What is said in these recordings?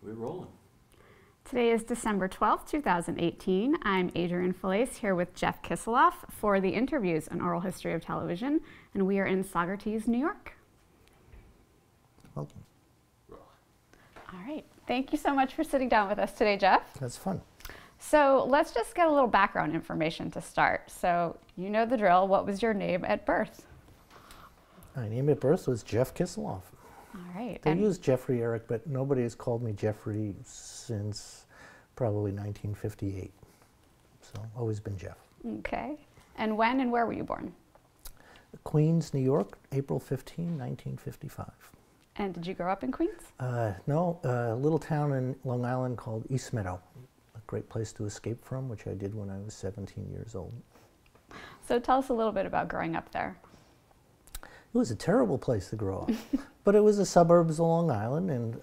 We're rolling. Today is December 12th, 2018. I'm Adrienne Falaise here with Jeff Kisseloff for the Interviews, an Oral History of Television, and we are in Saugerties, New York. Welcome. All right. Thank you so much for sitting down with us today, Jeff. That's fun. So let's just get a little background information to start. So you know the drill. What was your name at birth? My name at birth was Jeff Kisseloff. All right. They use Jeffrey Eric, but nobody has called me Jeffrey since probably 1958. So always been Jeff. Okay. And when and where were you born? Queens, New York, April 15, 1955. And did you grow up in Queens? No, a little town in Long Island called East Meadow. A great place to escape from, which I did when I was 17 years old. So tell us a little bit about growing up there. It was a terrible place to grow up, but it was the suburbs of Long Island, and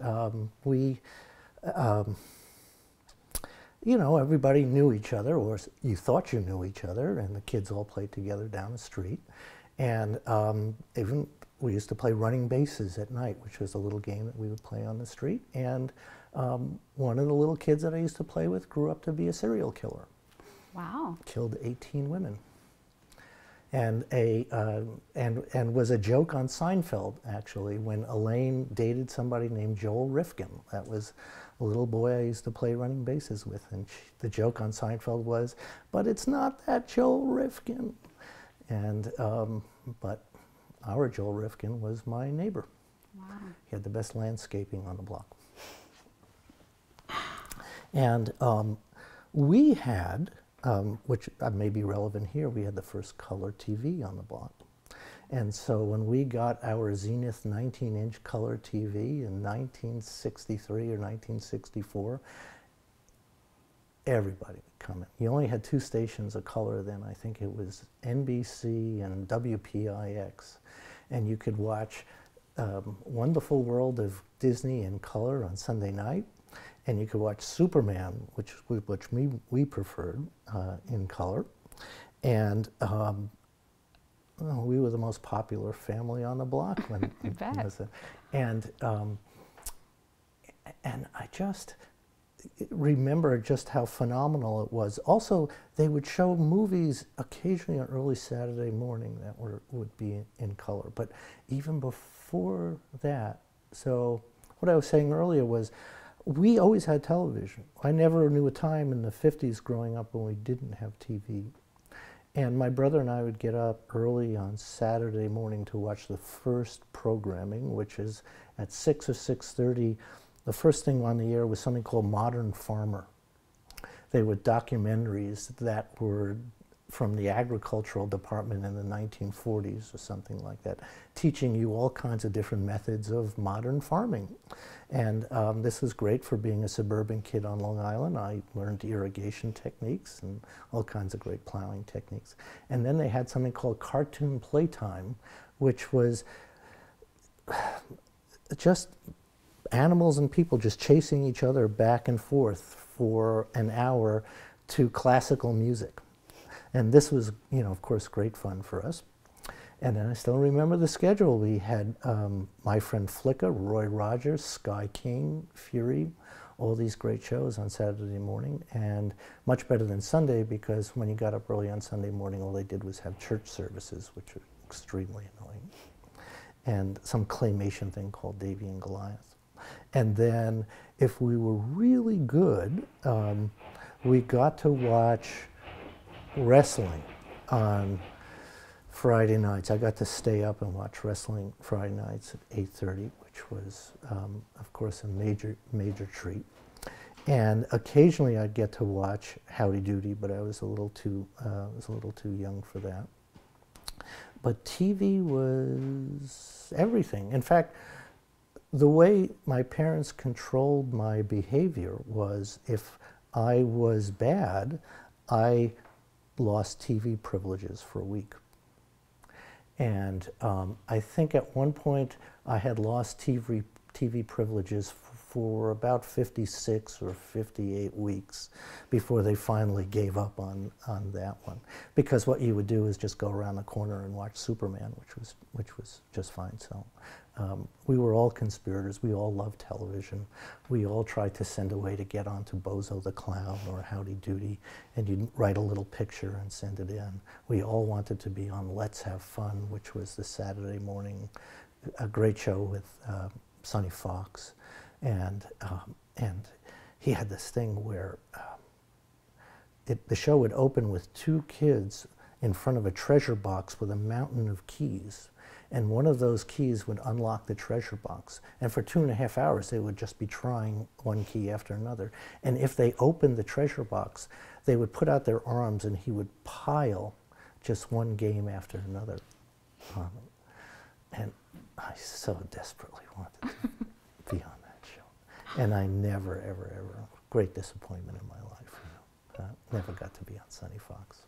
you know, everybody knew each other, or you thought you knew each other, and the kids all played together down the street. And even we used to play running bases at night, which was a little game that we would play on the street. And one of the little kids that I used to play with grew up to be a serial killer. Wow. Killed 18 women. And was a joke on Seinfeld, actually, when Elaine dated somebody named Joel Rifkin. That was a little boy I used to play running bases with, and the joke on Seinfeld was, "But it's not that Joel Rifkin." And but our Joel Rifkin was my neighbor. Wow. He had the best landscaping on the block. And we had, which may be relevant here, we had the first color TV on the block. And so when we got our Zenith 19-inch color TV in 1963 or 1964, everybody would come in. You only had two stations of color then. I think it was NBC and WPIX. And you could watch Wonderful World of Disney in color on Sunday night. And you could watch Superman, which we preferred, in color. And well, we were the most popular family on the block when I bet. And I just remember just how phenomenal it was. Also, they would show movies occasionally on early Saturday morning that would be in color. But even before that, so what I was saying earlier was, we always had television. I never knew a time in the 50s growing up when we didn't have TV. And my brother and I would get up early on Saturday morning to watch the first programming, which is at 6 or 6:30. The first thing on the air was something called Modern Farmer. They were documentaries that were from the agricultural department in the 1940s or something like that, teaching you all kinds of different methods of modern farming. And this was great for being a suburban kid on Long Island. I learned irrigation techniques and all kinds of great plowing techniques. And then they had something called Cartoon Playtime, which was just animals and people just chasing each other back and forth for an hour to classical music. And this was, you know, of course, great fun for us. And then I still remember the schedule. We had My Friend Flicka, Roy Rogers, Sky King, Fury, all these great shows on Saturday morning. And much better than Sunday, because when you got up early on Sunday morning, all they did was have church services, which were extremely annoying. And some claymation thing called Davy and Goliath. And then if we were really good, we got to watch wrestling on Friday nights. I got to stay up and watch wrestling Friday nights at 8:30, which was, of course, a major treat. And occasionally I'd get to watch Howdy Doody, but I was a little too young for that. But TV was everything. In fact, the way my parents controlled my behavior was, if I was bad, I lost TV privileges for a week. And I think at one point I had lost TV privileges for about 56 or 58 weeks before they finally gave up on that one. Because what you would do is just go around the corner and watch Superman, which was just fine. So We were all conspirators. We all loved television. We all tried to send away to get onto Bozo the Clown or Howdy Doody, and you'd write a little picture and send it in. We all wanted to be on Let's Have Fun, which was the Saturday morning, a great show with Sonny Fox, and he had this thing where the show would open with two kids in front of a treasure box with a mountain of keys. And one of those keys would unlock the treasure box. And for 2.5 hours, they would just be trying one key after another. And if they opened the treasure box, they would put out their arms and he would pile just one game after another on them. And I so desperately wanted to be on that show. And I never, ever, ever, great disappointment in my life. You know. Never got to be on Sonny Fox.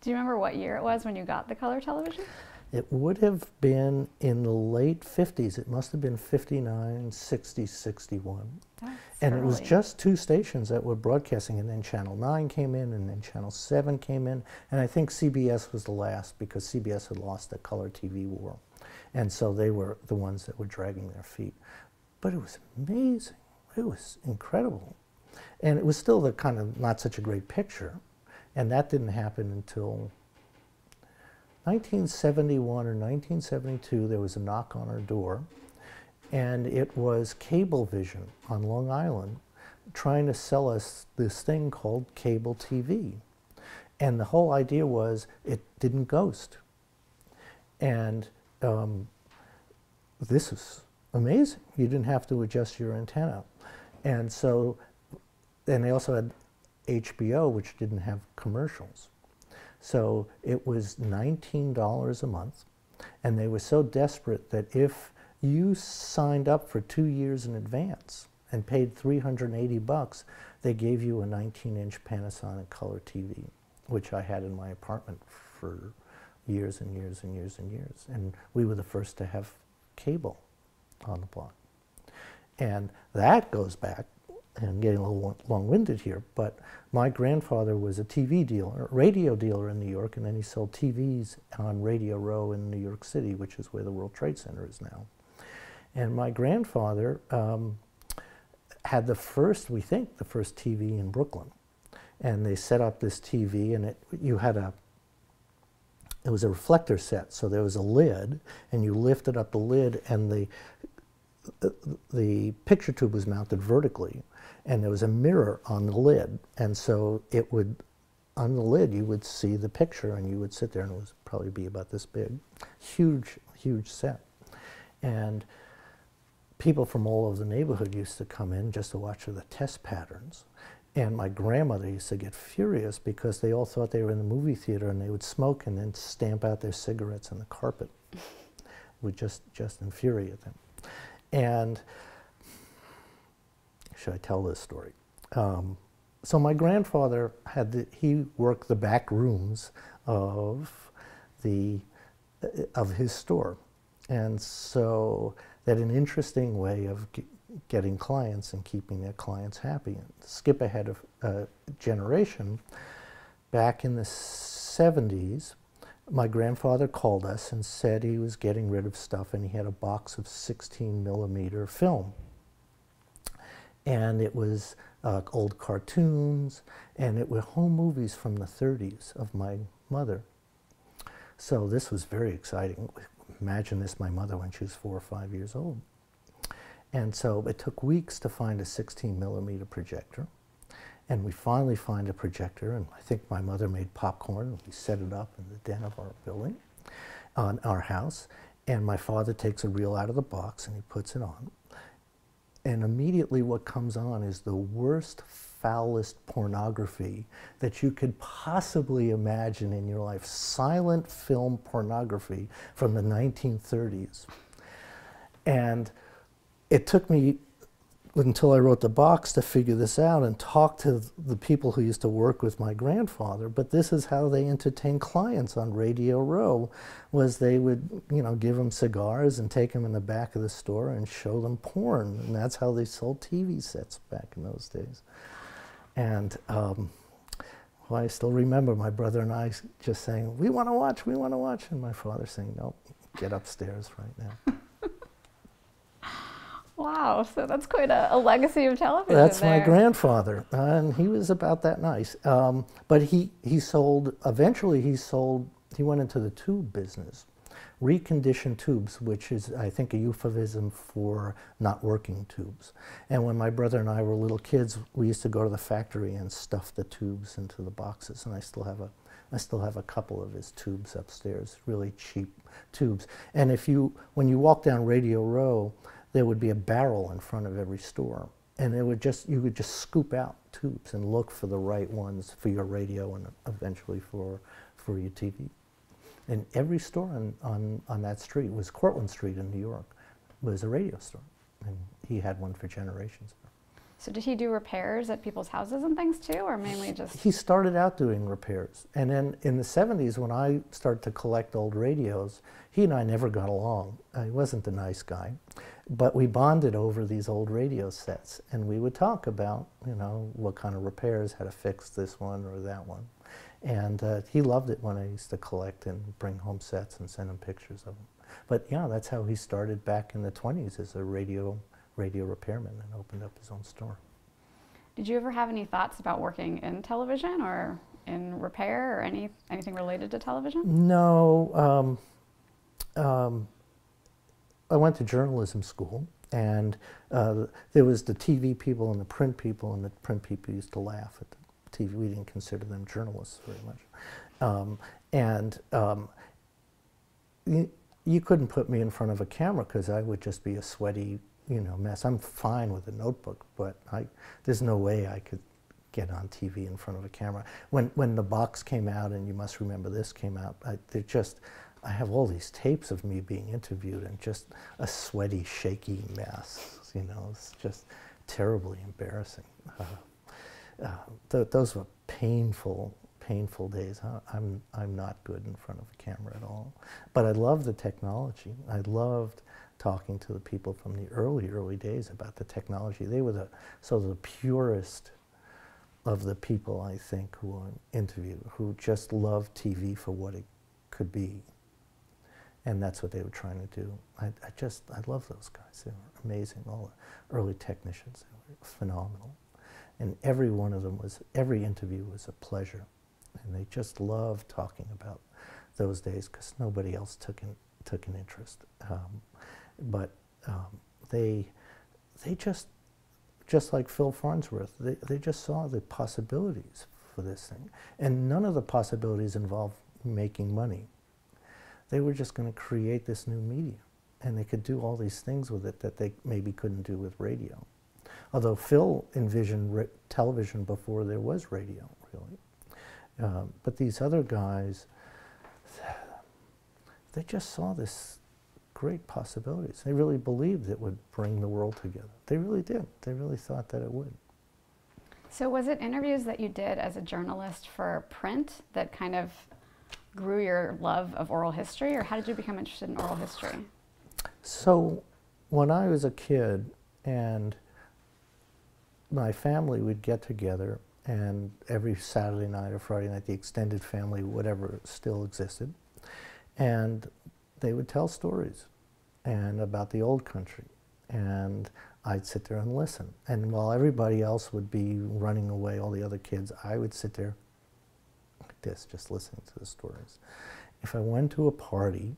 Do you remember what year it was when you got the color television? It would have been in the late 50s. It must have been 59, 60, 61. That's and early. It was just two stations that were broadcasting, and then Channel 9 came in, and then Channel 7 came in, and I think CBS was the last because CBS had lost the color TV war. And so they were the ones that were dragging their feet. But it was amazing. It was incredible. And it was still the kind of not such a great picture, and that didn't happen until 1971 or 1972. There was a knock on our door, and it was Cablevision on Long Island trying to sell us this thing called cable TV. And the whole idea was it didn't ghost. And this was amazing. You didn't have to adjust your antenna. And so, and they also had HBO, which didn't have commercials. So it was $19 a month, and they were so desperate that if you signed up for 2 years in advance and paid $380, they gave you a 19-inch Panasonic color TV, which I had in my apartment for years and years and years and years. And we were the first to have cable on the block. And that goes back, and I'm getting a little long-winded here, but my grandfather was a TV dealer, a radio dealer in New York, and then he sold TVs on Radio Row in New York City, which is where the World Trade Center is now. And my grandfather had the first, we think, the first TV in Brooklyn. And they set up this TV, and it was a reflector set, so there was a lid, and you lifted up the lid, and the picture tube was mounted vertically, and there was a mirror on the lid, and so it would, on the lid, you would see the picture, and you would sit there, and it would probably be about this big. Huge, huge set. And people from all over the neighborhood used to come in just to watch the test patterns. And my grandmother used to get furious because they all thought they were in the movie theater, and they would smoke and then stamp out their cigarettes on the carpet. It would just infuriate them. And should I tell this story? So my grandfather he worked the back rooms of his store, and so that an interesting way of getting clients and keeping their clients happy. And skip ahead of a generation, back in the 70s, my grandfather called us and said he was getting rid of stuff, and he had a box of 16mm film. And it was old cartoons, and it were home movies from the 30s of my mother. So this was very exciting. Imagine this, my mother when she was 4 or 5 years old. And so it took weeks to find a 16mm projector. And we finally find a projector, and I think my mother made popcorn, and we set it up in the den of our building, on our house. And my father takes a reel out of the box, and he puts it on. And immediately what comes on is the worst, foulest pornography that you could possibly imagine in your life. Silent film pornography from the 1930s. And it took me until I wrote the box to figure this out and talk to the people who used to work with my grandfather. But this is how they entertained clients on Radio Row, was they would, give them cigars and take them in the back of the store and show them porn. And that's how they sold TV sets back in those days. And I still remember my brother and I just saying, we want to watch, and my father saying, no, get upstairs right now. Wow, so that's quite a legacy of television That's my there. grandfather, and he was about that nice. But he sold, eventually he went into the tube business, reconditioned tubes, which is, I think, a euphemism for not working tubes. And when my brother and I were little kids, we used to go to the factory and stuff the tubes into the boxes, and I still have a couple of his tubes upstairs, really cheap tubes. And when you walk down Radio Row, there would be a barrel in front of every store, and you would just scoop out tubes and look for the right ones for your radio and eventually for your TV. And every store on that street was Cortlandt Street in New York, was a radio store, and he had one for generations. So did he do repairs at people's houses and things too, or mainly just? He started out doing repairs, and then in the 70s, when I started to collect old radios, he and I never got along. He wasn't a nice guy, but we bonded over these old radio sets, and we would talk about, what kind of repairs, how to fix this one or that one. And he loved it when I used to collect and bring home sets and send him pictures of them. But yeah, that's how he started back in the 20s as a radio repairman and opened up his own store. Did you ever have any thoughts about working in television or in repair or anything related to television? No. I went to journalism school, and there was the TV people and the print people, and the print people used to laugh at the TV. We didn't consider them journalists very much. You couldn't put me in front of a camera because I would just be a sweaty, mess. I'm fine with a notebook, but there's no way I could get on TV in front of a camera. When The Box came out, and You Must Remember This came out, I have all these tapes of me being interviewed and just a sweaty, shaky mess. It's just terribly embarrassing. Those were painful days. I'm not good in front of a camera at all. But I loved the technology. I loved talking to the people from the early days about the technology. They were the purest of the people, I think, who I interviewed, who just loved TV for what it could be. And that's what they were trying to do. I love those guys. They were amazing. All the early technicians, they were phenomenal. And every one of them every interview was a pleasure. And they just loved talking about those days because nobody else took an interest. They just like Phil Farnsworth, they just saw the possibilities for this thing. And none of the possibilities involved making money. They were just going to create this new medium, and they could do all these things with it that they maybe couldn't do with radio. Although Phil envisioned television before there was radio, really. But these other guys, they just saw this great possibilities. They really believed it would bring the world together. They really did. They really thought that it would. So was it interviews that you did as a journalist for print that kind of grew your love of oral history, or how did you become interested in oral history? So when I was a kid and my family would get together, and every Saturday night or Friday night, the extended family, whatever still existed, and they would tell stories and about the old country, and I'd sit there and listen. And while everybody else would be running away, all the other kids, I would sit there like this, just listening to the stories. If I went to a party,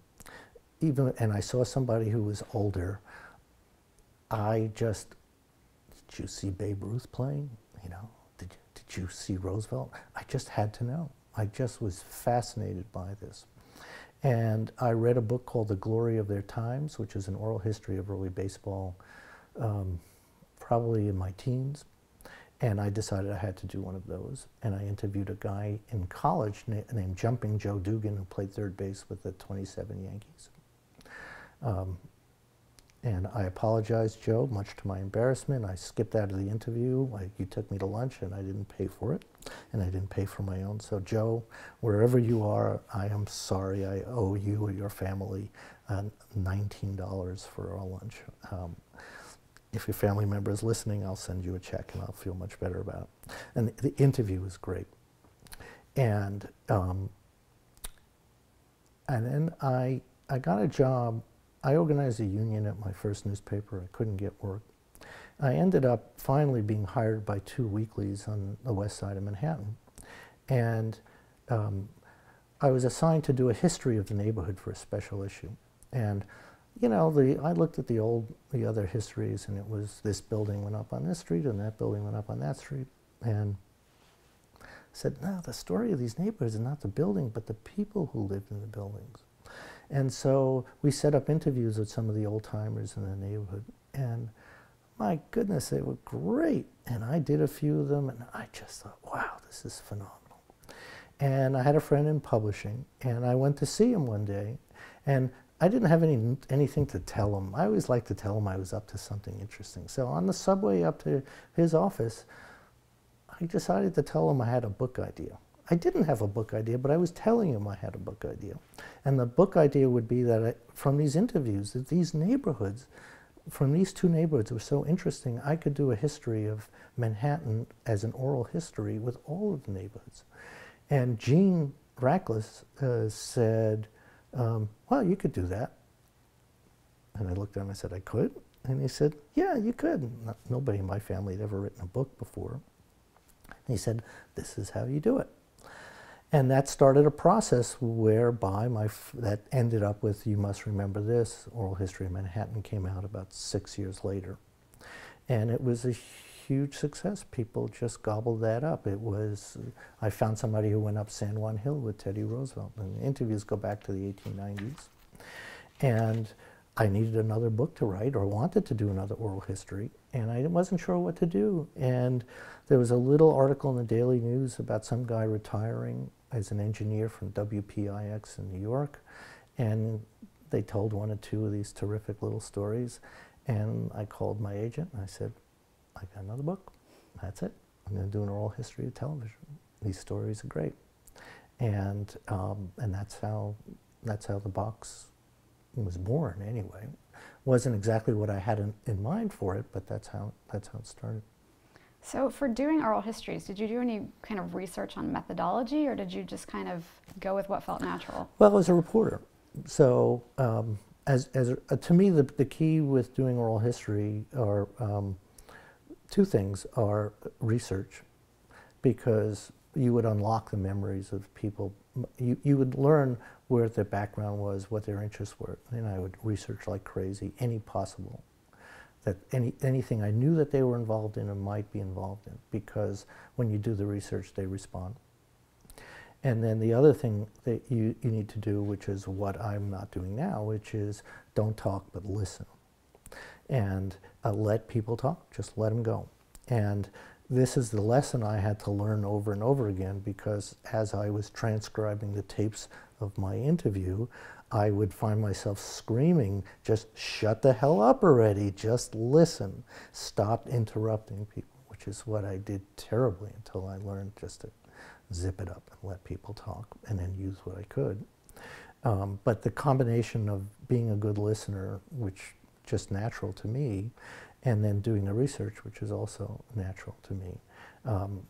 and I saw somebody who was older, did you see Babe Ruth playing? Did you see Roosevelt? I just had to know. I just was fascinated by this. And I read a book called The Glory of Their Times, which is an oral history of early baseball, probably in my teens. And I decided I had to do one of those. And I interviewed a guy in college named Jumping Joe Dugan, who played third base with the 27 Yankees. And I apologized, Joe, much to my embarrassment. I skipped out of the interview. You took me to lunch, and I didn't pay for it. And I didn't pay for my own. So, Joe, wherever you are, I am sorry. I owe you or your family $19 for our lunch. If your family member is listening, I'll send you a check, and I'll feel much better about it. And the interview was great. And then I got a job. I organized a union at my first newspaper. I couldn't get work. I ended up finally being hired by two weeklies on the west side of Manhattan. And I was assigned to do a history of the neighborhood for a special issue. And you know, I looked at the other histories, and it was this building went up on this street and that building went up on that street. And I said, no, the story of these neighborhoods is not the building, but the people who lived in the buildings. And so we set up interviews with some of the old timers in the neighborhood. And my goodness, they were great. And I did a few of them, and I just thought, wow, this is phenomenal. And I had a friend in publishing, and I went to see him one day, and I didn't have anything to tell him. I always like to tell him I was up to something interesting. So on the subway up to his office, I decided to tell him I had a book idea. I didn't have a book idea, but I was telling him I had a book idea. And the book idea would be that from these interviews, that these neighborhoods, from these two neighborhoods were so interesting, I could do a history of Manhattan as an oral history with all of the neighborhoods. And Gene Rackless said, well, you could do that. And I looked at him and I said, I could? And he said, yeah, you could. Nobody in my family had ever written a book before. And he said, this is how you do it. And that started a process whereby that ended up with You Must Remember This. Oral History of Manhattan came out about 6 years later. And it was a huge success. People just gobbled that up. It was, I found somebody who went up San Juan Hill with Teddy Roosevelt, and the interviews go back to the 1890s. And I needed another book to write, or wanted to do another oral history, and I wasn't sure what to do. And there was a little article in the Daily News about some guy retiring as an engineer from WPIX in New York, and they told one or two of these terrific little stories. And I called my agent and I said, I got another book. That's it. I'm going to do an oral history of television. These stories are great, and that's how the box was born. Anyway, wasn't exactly what I had in mind for it, but that's how it started. So, for doing oral histories, did you do any kind of research on methodology, or did you just kind of go with what felt natural? Well, as a reporter, so to me, the key with doing oral history are two things: are research, because you would unlock the memories of people. You would learn where their background was, what their interests were, and I would research like crazy, any possible, that anything I knew that they were involved in or might be involved in, because when you do the research, they respond. And then the other thing that you need to do, which is what I'm not doing now, which is don't talk but listen. And let people talk, just let them go. And this is the lesson I had to learn over and over again, because as I was transcribing the tapes of my interview, I would find myself screaming, just shut the hell up already, just listen, stop interrupting people, which is what I did terribly until I learned just to zip it up and let people talk and then use what I could. But the combination of being a good listener, which just natural to me, and then doing the research, which is also natural to me.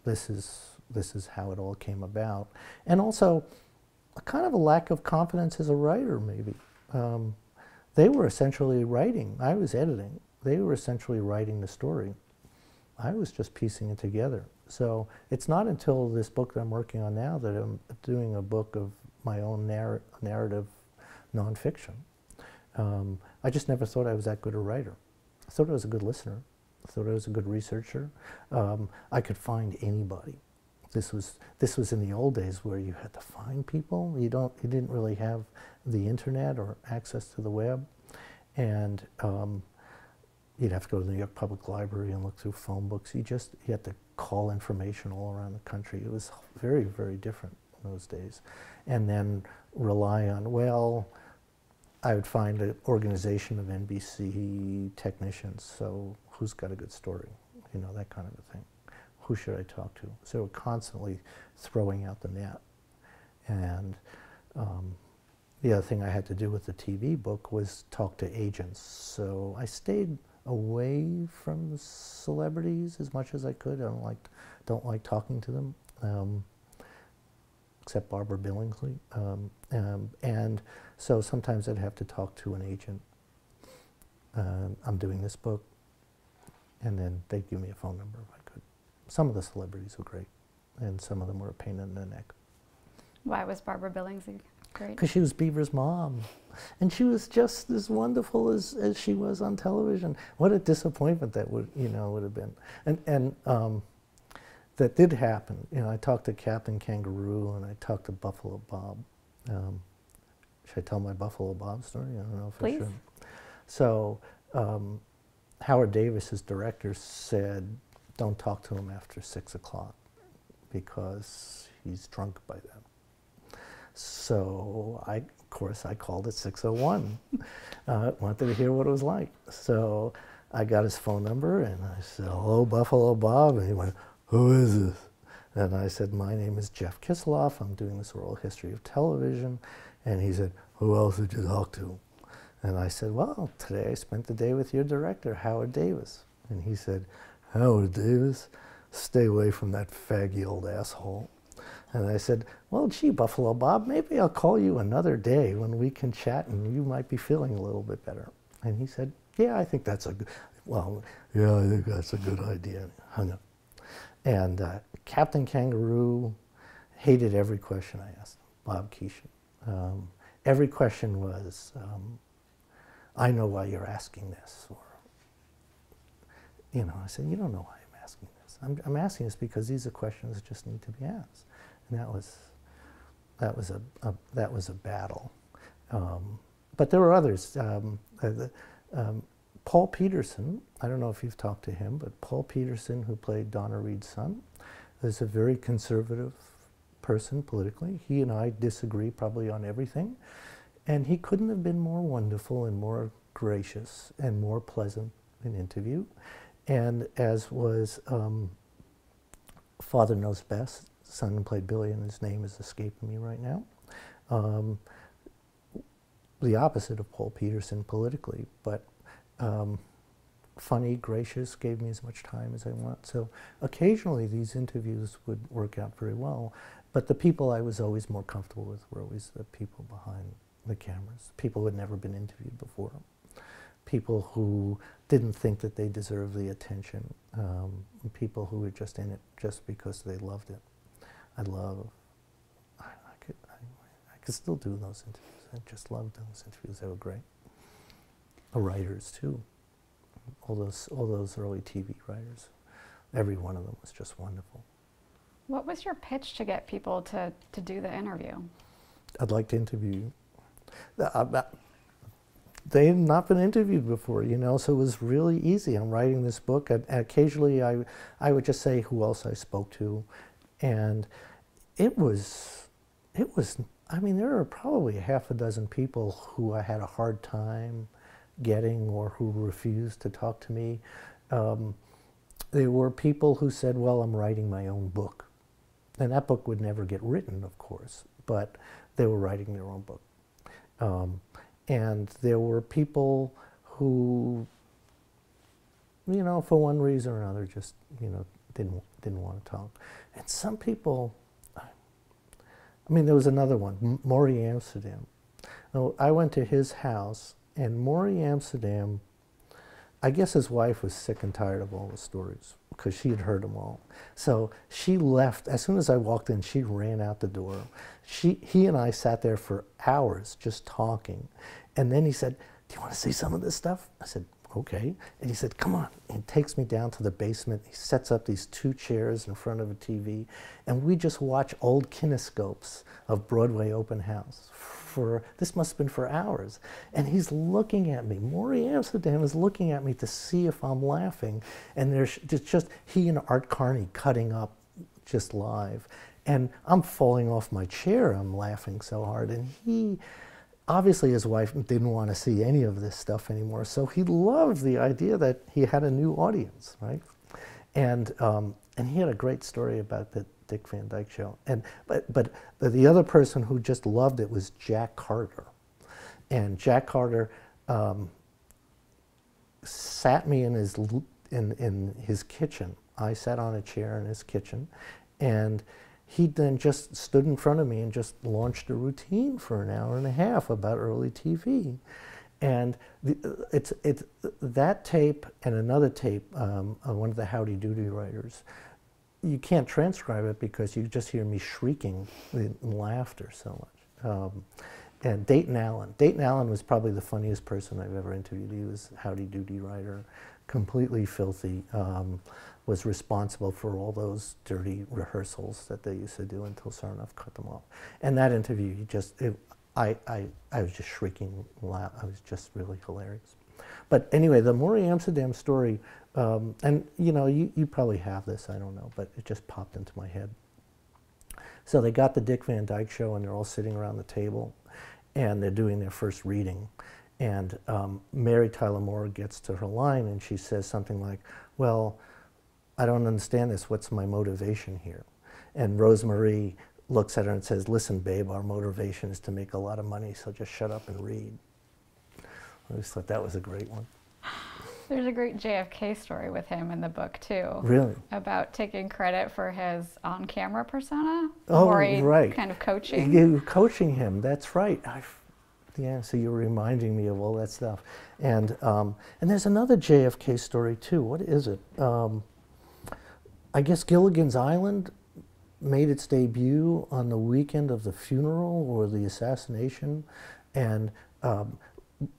This is how it all came about. And also, a kind of a lack of confidence as a writer, maybe. They were essentially writing. I was editing. They were essentially writing the story. I was just piecing it together. So it's not until this book that I'm working on now that I'm doing a book of my own narrative nonfiction. I just never thought I was that good a writer. I thought I was a good listener. I thought I was a good researcher. I could find anybody. This was in the old days where you had to find people. You didn't really have the internet or access to the web, and you'd have to go to the New York Public Library and look through phone books. You had to call information all around the country. It was very, very different in those days, and then rely on, well, I would find an organization of NBC technicians, so who's got a good story? You know, that kind of a thing. Who should I talk to? So constantly throwing out the net. And the other thing I had to do with the TV book was talk to agents. So I stayed away from the celebrities as much as I could. I don't like talking to them, except Barbara Billingsley. And so sometimes I'd have to talk to an agent I'm doing this book. And then they'd give me a phone number if I could. Some of the celebrities were great, and some of them were a pain in the neck. Why was Barbara Billingsley great? Because she was Beaver's mom. And she was just as wonderful as she was on television. What a disappointment that would have been. And that did happen. I talked to Captain Kangaroo, and I talked to Buffalo Bob. Should I tell my Buffalo Bob story? I don't know if I should. So Howard Davis, his director, said, don't talk to him after 6 o'clock because he's drunk by then. So of course, I called at 6:01. Wanted to hear what it was like. So I got his phone number, and I said, hello, Buffalo Bob. And he went, who is this? And I said, my name is Jeff Kisseloff. I'm doing this oral history of television. And he said, who else did you talk to? And I said, well, today I spent the day with your director, Howard Davis. And he said, Howard Davis? Stay away from that faggy old asshole. And I said, well, gee, Buffalo Bob, maybe I'll call you another day when we can chat and you might be feeling a little bit better. And he said, yeah, I think that's a good, I think that's a good idea. And he hung up. And Captain Kangaroo hated every question I asked him, Bob Keeshan. Every question was, I know why you're asking this. Or, I said, you don't know why I'm asking this. I'm asking this because these are questions that just need to be asked. And that was a battle. But there were others. Paul Peterson, I don't know if you've talked to him, but Paul Peterson, who played Donna Reed's son, is a very conservative person politically. He and I disagree probably on everything. And he couldn't have been more wonderful and more gracious and more pleasant in interview. And as was Father Knows Best, son who played Billy, and his name is escaping me right now. The opposite of Paul Peterson politically, but funny, gracious, gave me as much time as I want. So occasionally these interviews would work out very well, but the people I was always more comfortable with were always the people behind the cameras, people who had never been interviewed before, people who didn't think that they deserved the attention, people who were just in it just because they loved it. I could still do those interviews. I just loved those interviews. They were great. The writers too. All those early TV writers. Every one of them was just wonderful. What was your pitch to get people to do the interview? I'd like to interview you. They had not been interviewed before, so it was really easy. I'm writing this book, and occasionally I would just say who else I spoke to, and it was, I mean, there were probably half a dozen people who I had a hard time getting or who refused to talk to me. There were people who said, well, I'm writing my own book. And that book would never get written, of course, but they were writing their own book. And there were people who, for one reason or another, just, didn't want to talk. And some people, there was another one, Maury Amsterdam. I went to his house, and Maury Amsterdam, I guess his wife was sick and tired of all the stories because she had heard them all. So she left. As soon as I walked in, she ran out the door. He and I sat there for hours just talking. And then he said, do you want to see some of this stuff? I said, okay. And he said, come on. And he takes me down to the basement. He sets up these 2 chairs in front of a TV. And we just watch old kinescopes of Broadway open house. This must have been for hours. And he's looking at me. Maury Amsterdam is looking at me to see if I'm laughing. And there's just he and Art Carney cutting up just live. And I'm falling off my chair. I'm laughing so hard. And he, obviously his wife didn't want to see any of this stuff anymore. So he loved the idea that he had a new audience, right? And he had a great story about the Dick Van Dyke Show. But the other person who just loved it was Jack Carter. And Jack Carter sat me in his kitchen. I sat on a chair in his kitchen, and he then just stood in front of me and just launched a routine for an hour and a half about early TV. And it's that tape and another tape of one of the Howdy Doody writers. You can't transcribe it because you just hear me shrieking in laughter so much. And Dayton Allen. Dayton Allen was probably the funniest person I've ever interviewed. He was a Howdy Doody writer, completely filthy, was responsible for all those dirty rehearsals that they used to do until Sarnoff cut them off. And that interview, I was just shrieking loud. I was just really hilarious. But anyway, the Morey Amsterdam story, and you know, you probably have this, I don't know, but it just popped into my head. So they got the Dick Van Dyke Show and they're all sitting around the table and they're doing their first reading. And Mary Tyler Moore gets to her line and she says something like, well, I don't understand this, what's my motivation here? And Rosemarie looks at her and says, listen, babe, our motivation is to make a lot of money, so just shut up and read. I just thought that was a great one. There's a great JFK story with him in the book, too. Really? About taking credit for his on-camera persona. Oh, Morey right. kind of coaching. You coaching him, that's right. Yeah, so you're reminding me of all that stuff. And there's another JFK story, too. What is it? I guess Gilligan's Island made its debut on the weekend of the funeral or the assassination, and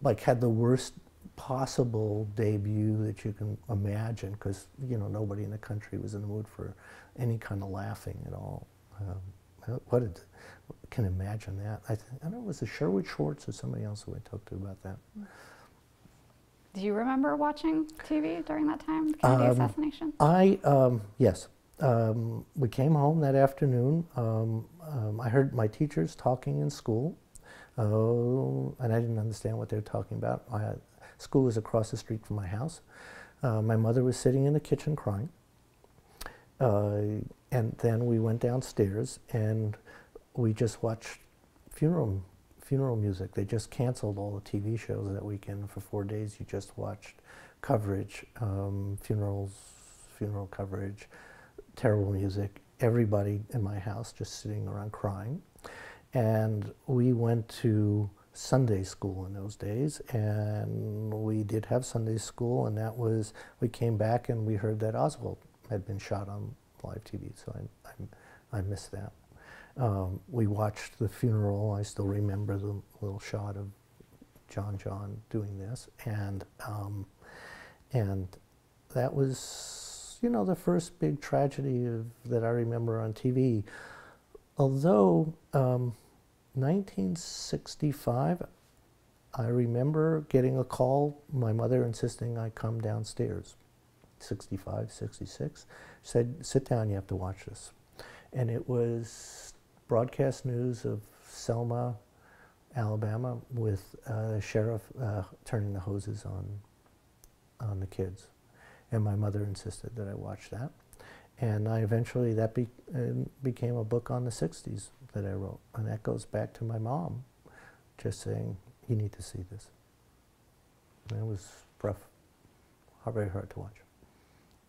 like had the worst possible debut that you can imagine, because you know nobody in the country was in the mood for any kind of laughing at all. Can imagine that. I don't know, was it Sherwood Schwartz or somebody else who I talked to about that? Do you remember watching TV during that time, the Kennedy assassination? Yes. We came home that afternoon. I heard my teachers talking in school, and I didn't understand what they were talking about. School was across the street from my house. My mother was sitting in the kitchen crying. And then we went downstairs and we just watched funeral music. They just canceled all the TV shows that weekend. For 4 days you just watched coverage, funeral coverage, terrible music, everybody in my house just sitting around crying. And we went to Sunday school in those days, and we did have Sunday school, and that was, we came back and we heard that Oswald had been shot on live TV, so I missed that. We watched the funeral. I still remember the little shot of John doing this, and that was, you know, the first big tragedy that I remember on TV. Although 1965, I remember getting a call, my mother insisting I come downstairs. 65, 66, said, sit down, you have to watch this. And it was broadcast news of Selma, Alabama, with the sheriff turning the hoses on the kids. And my mother insisted that I watch that. And I eventually, that became a book on the 60s that I wrote. And that goes back to my mom just saying, you need to see this. And it was rough, very hard to watch.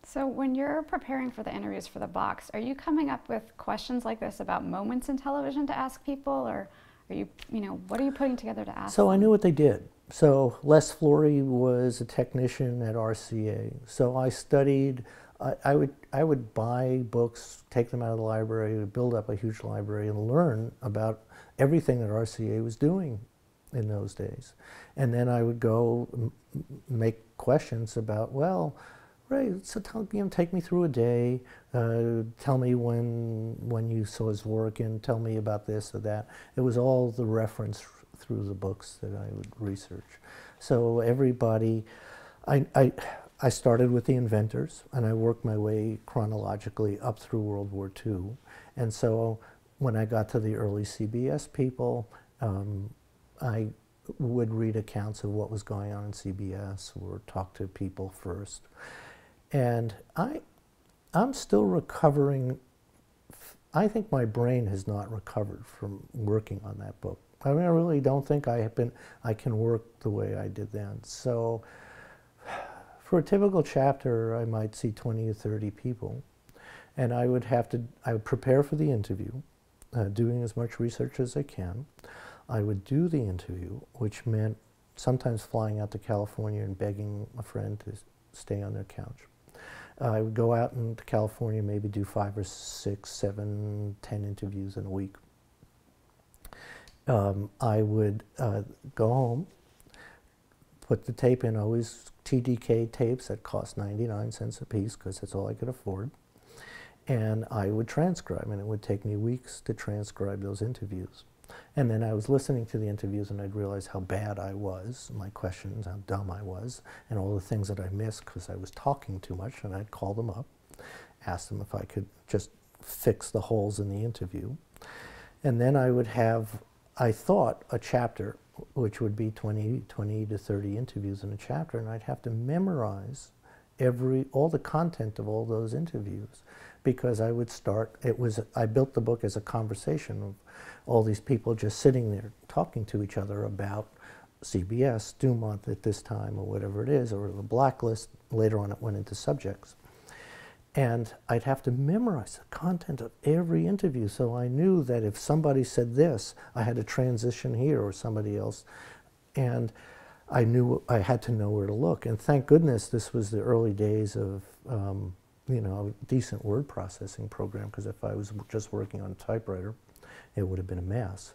So when you're preparing for the interviews for the box, are you coming up with questions like this about moments in television to ask people, or are you, what are you putting together to ask So them? I knew what they did. So Les Fleury was a technician at RCA. So I studied, I would buy books, take them out of the library, build up a huge library and learn about everything that RCA was doing in those days. And then I would go make questions about, well, right, so take me through a day, tell me when you saw his work, and tell me about this or that. It was all the reference through the books that I would research. So everybody, I started with the inventors, and I worked my way chronologically up through World War II. And so when I got to the early CBS people, I would read accounts of what was going on in CBS or talk to people first. And I'm still recovering. I think my brain has not recovered from working on that book. I mean, I really don't think I can work the way I did then. So for a typical chapter, I might see 20 or 30 people. And I would prepare for the interview, doing as much research as I can. I would do the interview, which meant sometimes flying out to California and begging a friend to stay on their couch. I would go out into California, maybe do 5 or 6, 7, 10 interviews in a week. I would go home, put the tape in, always TDK tapes that cost 99 cents a piece because that's all I could afford. And I would transcribe, and it would take me weeks to transcribe those interviews. And then I was listening to the interviews and I'd realize how bad I was, my questions, how dumb I was, and all the things that I missed because I was talking too much, and I'd call them up, ask them if I could just fix the holes in the interview. And then I would have, I thought, a chapter, which would be 20 to 30 interviews in a chapter, and I'd have to memorize all the content of all those interviews, because I would start, I built the book as a conversation of all these people just sitting there talking to each other about CBS, Dumont at this time, or whatever it is, or the Blacklist. Later on it went into subjects. And I'd have to memorize the content of every interview, so I knew that if somebody said this, I had to transition here, or somebody else. And I knew I had to know where to look. And thank goodness this was the early days of you know, a decent word processing program, because if I was just working on a typewriter, it would have been a mess.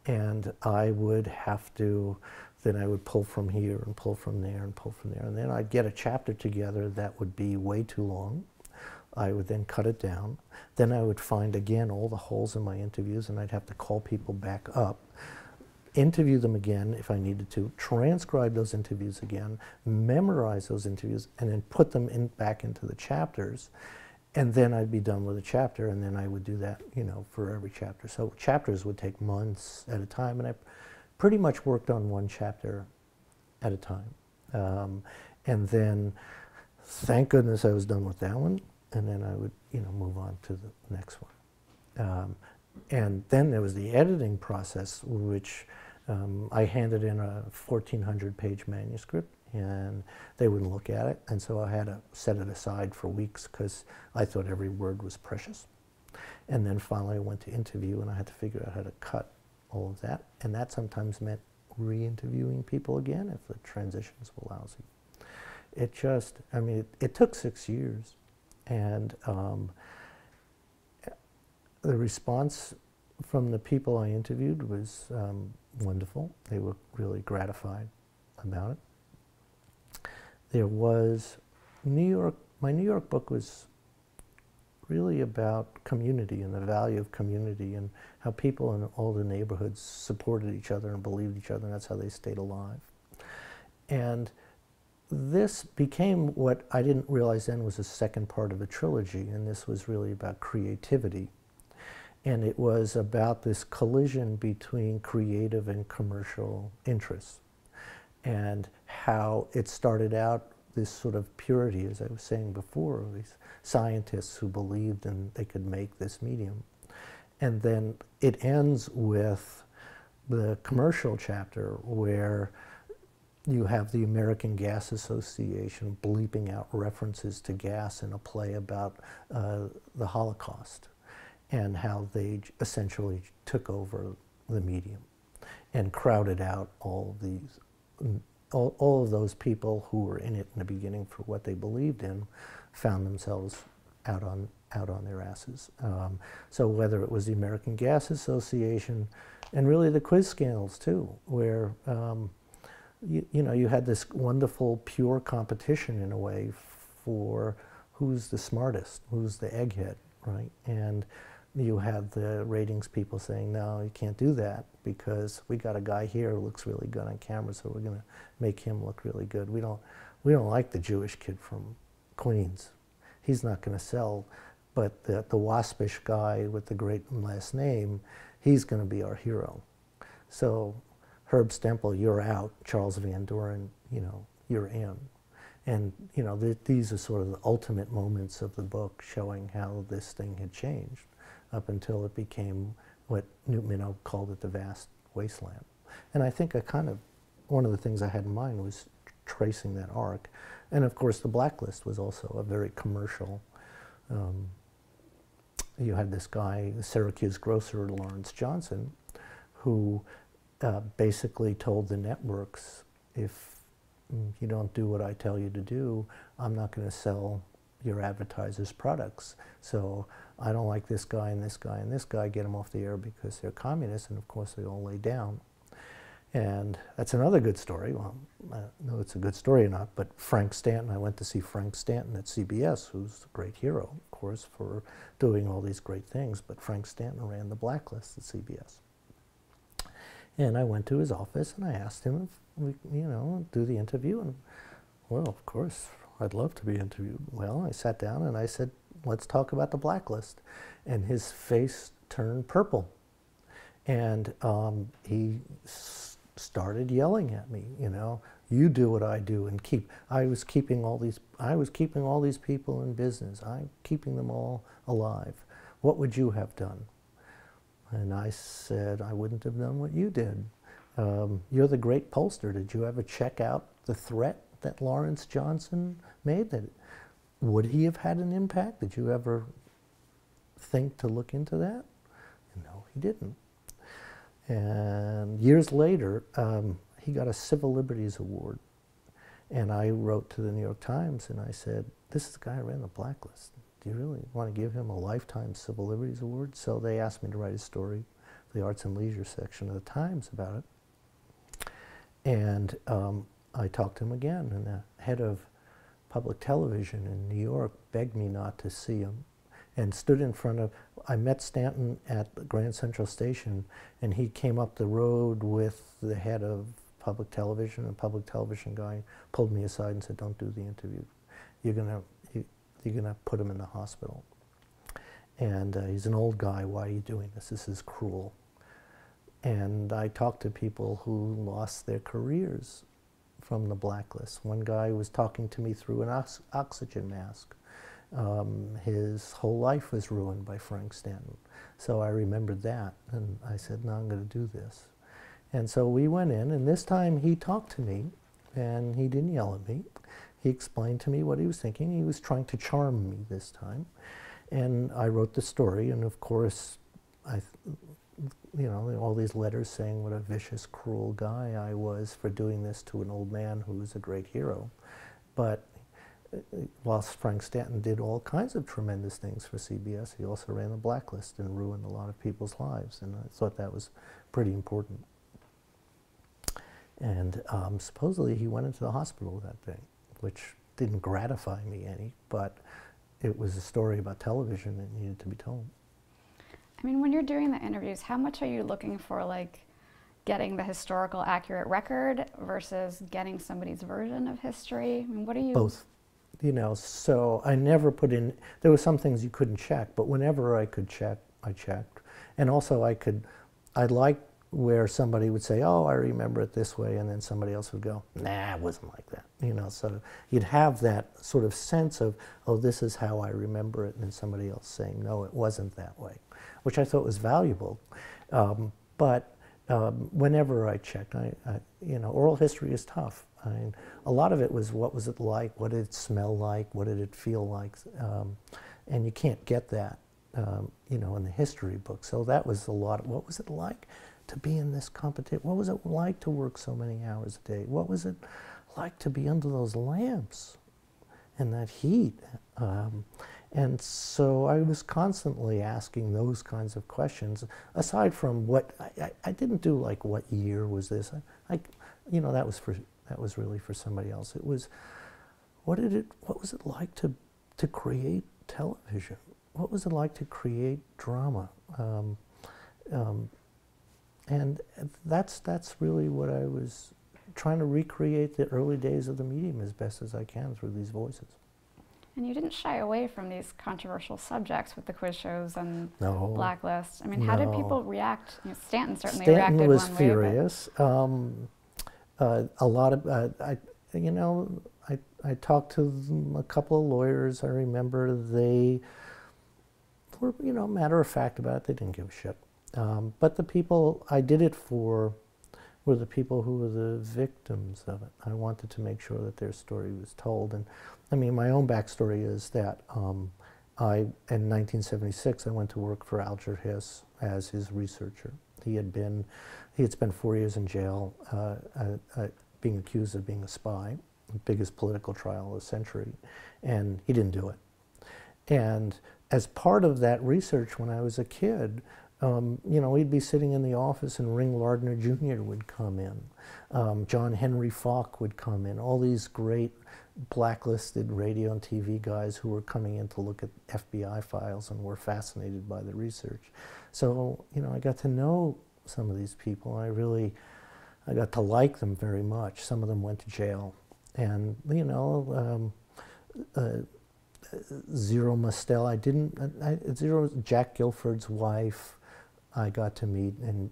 And I would have to, then I would pull from here and pull from there and pull from there. And then I'd get a chapter together that would be way too long. I would then cut it down. Then I would find again all the holes in my interviews, and I'd have to call people back up, interview them again if I needed to, transcribe those interviews again, memorize those interviews, and then put them back into the chapters. And then I'd be done with a chapter, and then I would do that, you know, for every chapter. So chapters would take months at a time, and I pretty much worked on one chapter at a time. And then, thank goodness I was done with that one, and then I would, you know, move on to the next one. And then there was the editing process, which I handed in a 1,400-page manuscript, and they wouldn't look at it, and so I had to set it aside for weeks because I thought every word was precious. And then finally I went to interview, and I had to figure out how to cut all of that, and that sometimes meant re-interviewing people again if the transitions were lousy. It just, I mean, it took 6 years, and the response from the people I interviewed was wonderful. They were really gratified about it. There was my New York book was really about community and the value of community and how people in all the neighborhoods supported each other and believed each other, and that's how they stayed alive. And this became what I didn't realize then was the second part of a trilogy, and this was really about creativity. And it was about this collision between creative and commercial interests, and how it started out this sort of purity, as I was saying before, of these scientists who believed in they could make this medium. And then it ends with the commercial chapter where you have the American Gas Association bleeping out references to gas in a play about the Holocaust, and how they essentially took over the medium and crowded out all of these, all of those people who were in it in the beginning for what they believed in, found themselves out on their asses. So whether it was the American Gas Association, and really the quiz scandals too, where you know, you had this wonderful pure competition in a way for who's the smartest, who's the egghead, right? And you had the ratings people saying, no, you can't do that because we got a guy here who looks really good on camera, so we're going to make him look really good. We don't like the Jewish kid from Queens. He's not going to sell, but the waspish guy with the great last name, he's going to be our hero. So Herb Stempel, you're out. Charles Van Doren, you know, you're in. And, you know, these are sort of the ultimate moments of the book showing how this thing had changed up until it became what Newton Minow called it, the vast wasteland. And I think one of the things I had in mind was tracing that arc. And of course the Blacklist was also a very commercial, you had this guy, the Syracuse grocer, Lawrence Johnson, who basically told the networks, if you don't do what I tell you to do, I'm not going to sell your advertisers' products. So I don't like this guy and this guy and this guy, get them off the air because they're communists, and of course they all lay down. And that's another good story. Well, I don't know if it's a good story or not, but Frank Stanton, I went to see Frank Stanton at CBS, who's a great hero, of course, for doing all these great things, but Frank Stanton ran the Blacklist at CBS. And I went to his office and I asked him if we, do the interview, and well, of course, I'd love to be interviewed. Well, I sat down and I said, let's talk about the Blacklist. And his face turned purple. And he started yelling at me, you do what I do, and I was keeping all these people in business. I'm keeping them all alive. What would you have done? And I said, I wouldn't have done what you did. You're the great pollster. Did you ever check out the threat that Lawrence Johnson made? Would he have had an impact? Did you ever think to look into that? No, he didn't. And years later, he got a Civil Liberties Award. And I wrote to the New York Times and I said, this is the guy who ran the Blacklist. Do you really want to give him a lifetime Civil Liberties Award? So they asked me to write a story for the Arts and Leisure section of the Times about it. And I talked to him again, and the head of public television in New York begged me not to see him, and stood in front of, I met Stanton at the Grand Central Station, and he came up the road with the head of public television, and a public television guy pulled me aside and said, don't do the interview. You're gonna put him in the hospital. And he's an old guy, why are you doing this? This is cruel. And I talked to people who lost their careers from the Blacklist. One guy was talking to me through an oxygen mask. His whole life was ruined by Frank Stanton. So I remembered that, and I said, no, I'm going to do this. And so we went in, and this time he talked to me, and he didn't yell at me. He explained to me what he was thinking. He was trying to charm me this time. And I wrote the story, and of course, all these letters saying what a vicious, cruel guy I was for doing this to an old man who was a great hero. But whilst Frank Stanton did all kinds of tremendous things for CBS, he also ran the Blacklist and ruined a lot of people's lives, and I thought that was pretty important. And supposedly he went into the hospital with that thing, which didn't gratify me any, but it was a story about television that needed to be told. I mean, when you're doing the interviews, how much are you looking for, like, getting the historical accurate record versus getting somebody's version of history? I mean, what are you... Both. So I never put in, there were some things you couldn't check, but whenever I could check, I checked. And also I liked where somebody would say, oh, I remember it this way, and then somebody else would go, nah, it wasn't like that. So you'd have that sort of sense of, oh, this is how I remember it, and then somebody else saying, no, it wasn't that way, which I thought was valuable. Whenever I checked, oral history is tough. I mean, a lot of it was, what was it like? What did it smell like? What did it feel like? And you can't get that, in the history book. So that was a lot of, what was it like to be in this competition? What was it like to work so many hours a day? What was it like to be under those lamps and that heat? And so I was constantly asking those kinds of questions, aside from what, I didn't do like, what year was this? That was really for somebody else. It was, what was it like to create television? What was it like to create drama? And that's really what I was trying to recreate, the early days of the medium as best as I can through these voices. And you didn't shy away from these controversial subjects with the quiz shows and No. Blacklist. I mean, how did people react? Stanton certainly Stanton reacted was one way. furious. A lot of, I talked to a couple of lawyers. I remember they were, matter of fact about it. They didn't give a shit. But the people I did it for were the people who were the victims of it. I wanted to make sure that their story was told. And I mean, my own backstory is that in 1976, I went to work for Alger Hiss as his researcher. He had spent 4 years in jail. being accused of being a spy, the biggest political trial of the century, and he didn't do it. And as part of that research when I was a kid, you know, we'd be sitting in the office and Ring Lardner Jr. would come in. John Henry Falk would come in. All these great blacklisted radio and TV guys who were coming in to look at FBI files and were fascinated by the research. So, you know, I got to know some of these people. I got to like them very much. Some of them went to jail. And, you know, Zero Mostel, Zero, Jack Guilford's wife, I got to meet, and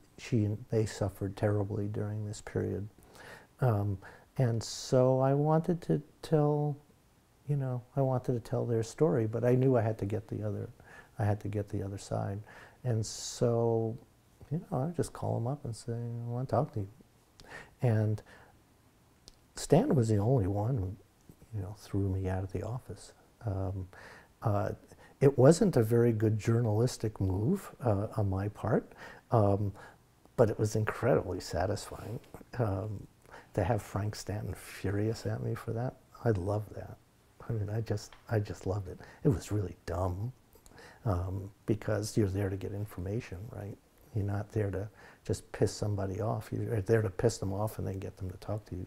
they suffered terribly during this period. And so I wanted to tell, you know, I wanted to tell their story, but I knew I had to get the other side. And so, you know, I just call them up and say, I want to talk to you. And Stan was the only one who, you know, threw me out of the office. It wasn't a very good journalistic move on my part, but it was incredibly satisfying to have Frank Stanton furious at me for that. I loved that. I mean, I just loved it. It was really dumb because you're there to get information, right? You're not there to just piss somebody off. You're there to piss them off and then get them to talk to you.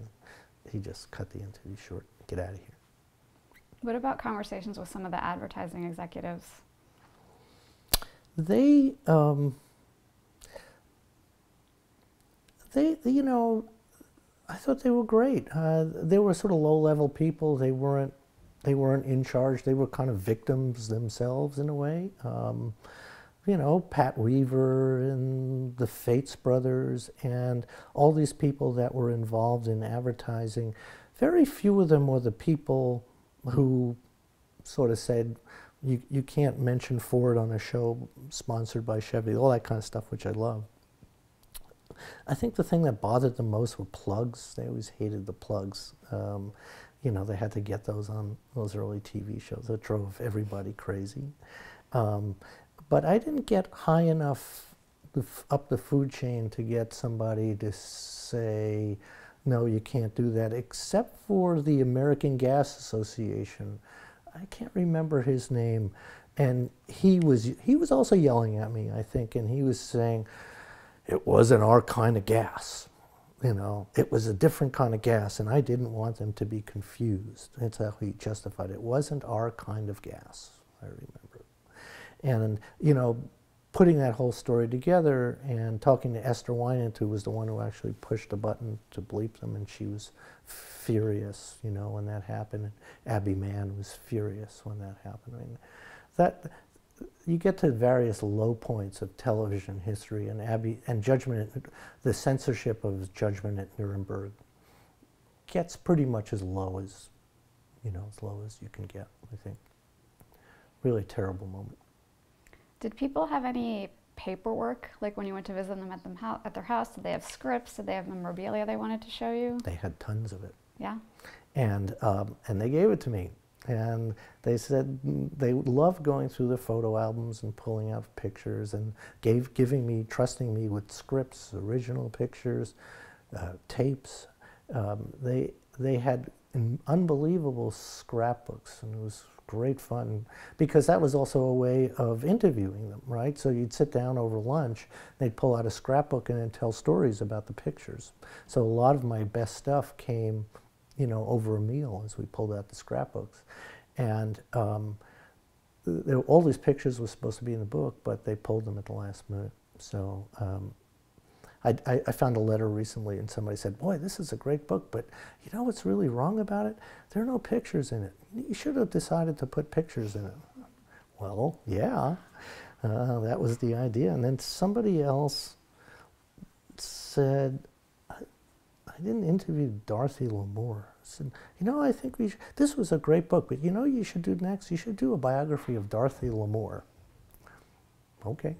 He just cut the interview short. Get out of here. What about conversations with some of the advertising executives? They, you know, I thought they were great. They were sort of low-level people. They weren't in charge. They were kind of victims themselves in a way. You know, Pat Weaver and the Fates brothers and all these people that were involved in advertising. Very few of them were the people who sort of said, you can't mention Ford on a show sponsored by Chevy, all that kind of stuff, which I love. I think the thing that bothered them most were plugs. They always hated the plugs. You know, they had to get those on those early TV shows. That drove everybody crazy. But I didn't get high enough up the food chain to get somebody to say, no, you can't do that, except for the American Gas Association. I can't remember his name. And he was also yelling at me, I think, and he was saying, it wasn't our kind of gas. You know, it was a different kind of gas, and I didn't want them to be confused. That's how he justified it. It wasn't our kind of gas, I remember. And, you know, putting that whole story together and talking to Esther Wynant, who was the one who actually pushed the button to bleep them, and she was furious, you know, when that happened. And Abby Mann was furious when that happened. I mean, that, you get to various low points of television history, and Judgment, the censorship of Judgment at Nuremberg gets pretty much as low as, you know, as low as you can get, I think. Really terrible moment. Did people have any paperwork, like when you went to visit them at their house? Did they have scripts? Did they have memorabilia they wanted to show you? They had tons of it. Yeah. And they gave it to me. And they said they loved going through the photo albums and pulling out pictures and trusting me with scripts, original pictures, tapes. They had unbelievable scrapbooks, and it was great fun because that was also a way of interviewing them, right? So you'd sit down over lunch, they'd pull out a scrapbook and then tell stories about the pictures. So a lot of my best stuff came, you know, over a meal as we pulled out the scrapbooks. And all these pictures were supposed to be in the book, but they pulled them at the last minute. So I found a letter recently and somebody said, boy, this is a great book, but you know what's really wrong about it? There are no pictures in it. You should have decided to put pictures in it. Well, yeah, that was the idea. And then somebody else said, I didn't interview Dorothy Lamour. I said, you know, I think this was a great book, but you know you should do next? You should do a biography of Dorothy Lamour. Okay.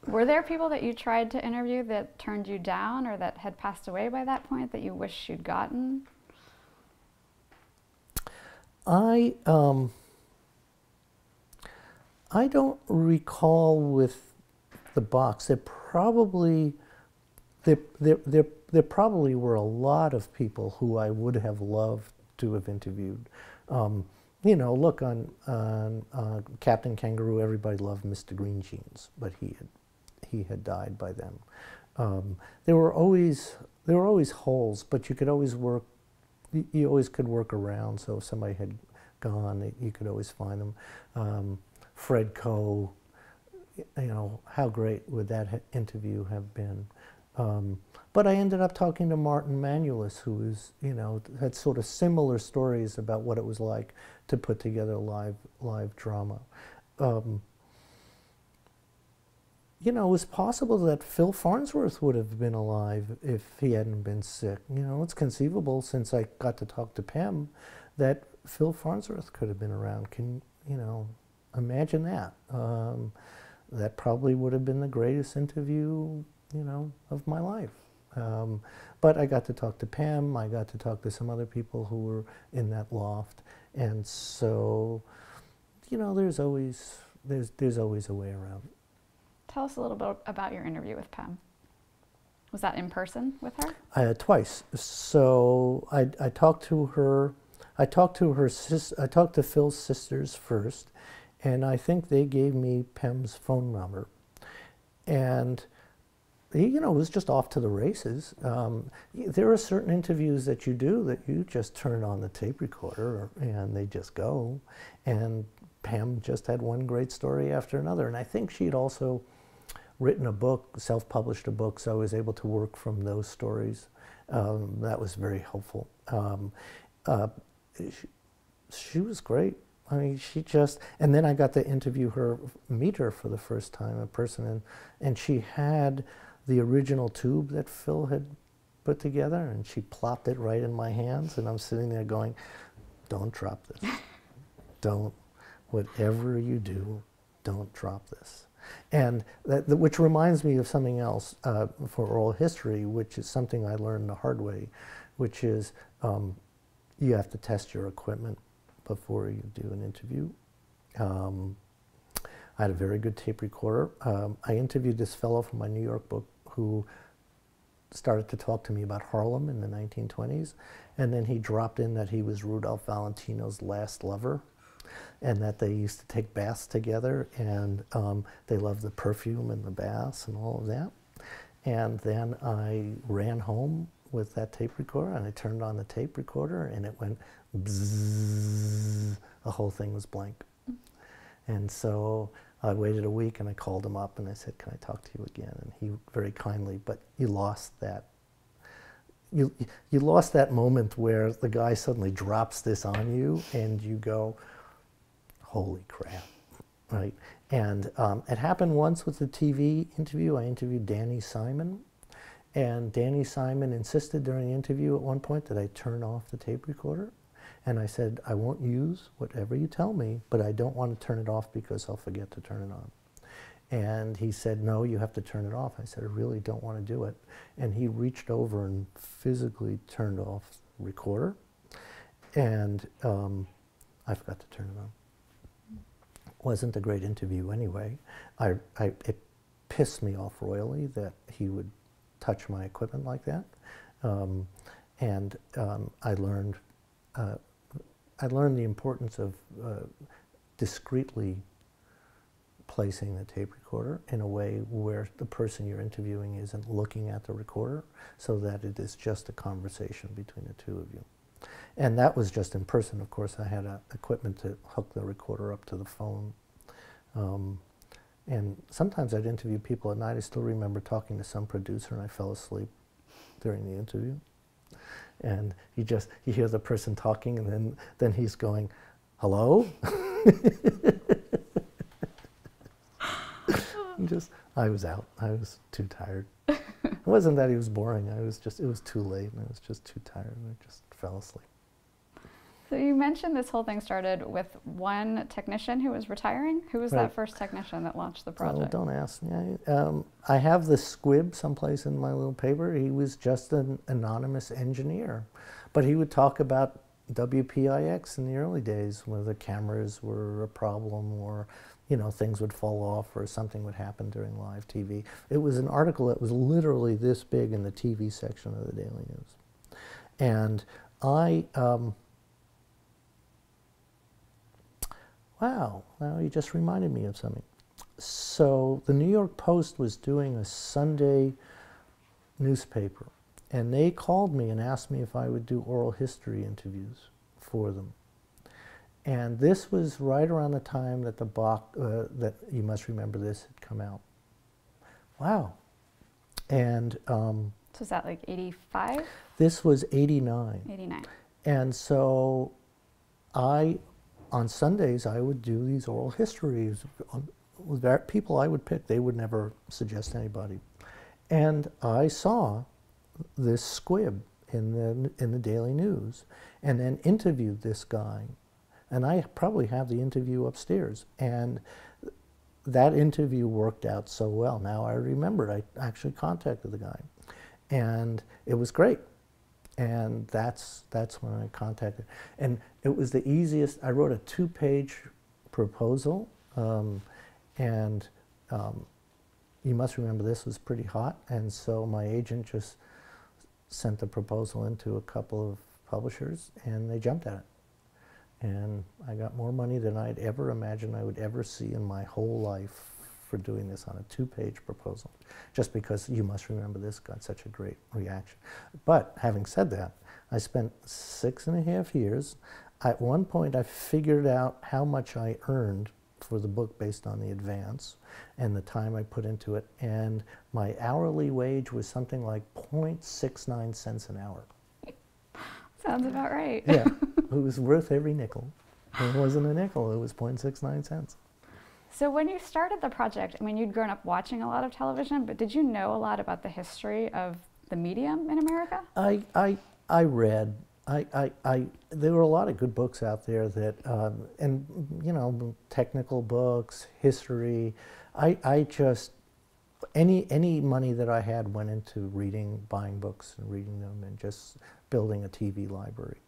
Were there people that you tried to interview that turned you down or that had passed away by that point that you wish you'd gotten? I don't recall with the box. They're there probably were a lot of people who I would have loved to have interviewed. You know, look on Captain Kangaroo. Everybody loved Mr. Green Jeans, but he had died by then. There were always holes, but you could always work. You always could work around. So if somebody had gone, you could always find them. Fred Coe. You know, how great would that interview have been? But I ended up talking to Martin Manulis, who was, you know, had sort of similar stories about what it was like to put together live drama. You know, it was possible that Phil Farnsworth would have been alive if he hadn't been sick. You know, it's conceivable, since I got to talk to Pam, that Phil Farnsworth could have been around. Can you know, imagine that? That probably would have been the greatest interview, you know, of my life. But I got to talk to Pam. I got to talk to some other people who were in that loft, and so, you know, there's always a way around. Tell us a little bit about your interview with Pam. Was that in person with her? Twice. So I talked to her. I talked to Phil's sisters first, and I think they gave me Pam's phone number, and you know, it was just off to the races. There are certain interviews that you do that you just turn on the tape recorder and they just go. And Pam just had one great story after another. And I think she'd also written a book, self-published a book, so I was able to work from those stories. That was very helpful. She was great. I mean, she just, and then I got to interview her, meet her for the first time in person, and she had the original tube that Phil had put together, and she plopped it right in my hands, and I'm sitting there going, don't drop this. Don't, whatever you do, don't drop this. And which reminds me of something else for oral history, which is something I learned the hard way, which is you have to test your equipment before you do an interview. I had a very good tape recorder. I interviewed this fellow from my New York book who started to talk to me about Harlem in the 1920s, and then he dropped in that he was Rudolph Valentino's last lover, and that they used to take baths together, and they loved the perfume and the baths and all of that. And then I ran home with that tape recorder, and I turned on the tape recorder, and it went bzzz. The whole thing was blank. And so I waited a week, and I called him up, and I said, can I talk to you again? And he very kindly, but you lost that. You lost that moment where the guy suddenly drops this on you, and you go, holy crap, right? And it happened once with the TV interview. I interviewed Danny Simon, and Danny Simon insisted during the interview at one point that I turn off the tape recorder. And I said, I won't use whatever you tell me, but I don't want to turn it off because I'll forget to turn it on. And he said, no, you have to turn it off. I said, I really don't want to do it. And he reached over and physically turned off the recorder. And I forgot to turn it on. Wasn't a great interview anyway. It pissed me off royally that he would touch my equipment like that. I learned the importance of discreetly placing the tape recorder in a way where the person you're interviewing isn't looking at the recorder, so that it is just a conversation between the two of you. And that was just in person. Of course, I had equipment to hook the recorder up to the phone. And sometimes I'd interview people at night. I still remember talking to some producer, and I fell asleep during the interview. And you hear the person talking, and then he's going, hello? I was out. I was too tired. It wasn't that he was boring. It was too late, and I was just too tired, and I just fell asleep. So you mentioned this whole thing started with one technician who was retiring. Who was that first technician that launched the project? Oh, don't ask me. I have the squib someplace in my little paper. He was just an anonymous engineer. But he would talk about, WPIX in the early days, where the cameras were a problem, or things would fall off, or something would happen during live TV. It was an article that was literally this big in the TV section of the Daily News. And wow, now you just reminded me of something. So the New York Post was doing a Sunday newspaper, and they called me and asked me if I would do oral history interviews for them. And this was right around the time that the Bach, that You Must Remember This, had come out. Wow. And So is that like 85? this was 89. 89. And so on Sundays, I would do these oral histories with people I would pick. They would never suggest anybody. And I saw this squib in the Daily News, and then interviewed this guy. And I probably have the interview upstairs. And that interview worked out so well. Now I remembered, I actually contacted the guy. And it was great. And that's when I contacted. And it was the easiest. I wrote a 2-page proposal. You Must Remember This was pretty hot. And so my agent just sent the proposal into a couple of publishers, and they jumped at it. And I got more money than I'd ever imagined I would ever see in my whole life for doing this on a 2-page proposal, just because You Must Remember This got such a great reaction. But having said that, I spent 6.5 years. At one point, I figured out how much I earned for the book based on the advance and the time I put into it, and my hourly wage was something like 0.69 cents an hour. Sounds about right. Yeah, it was worth every nickel. It wasn't a nickel, it was 0.69 cents. So when you started the project, I mean, you'd grown up watching a lot of television, but did you know a lot about the history of the medium in America? I read. There were a lot of good books out there that, technical books, history. I just, any money that I had went into reading, buying books and reading them, and just building a TV library.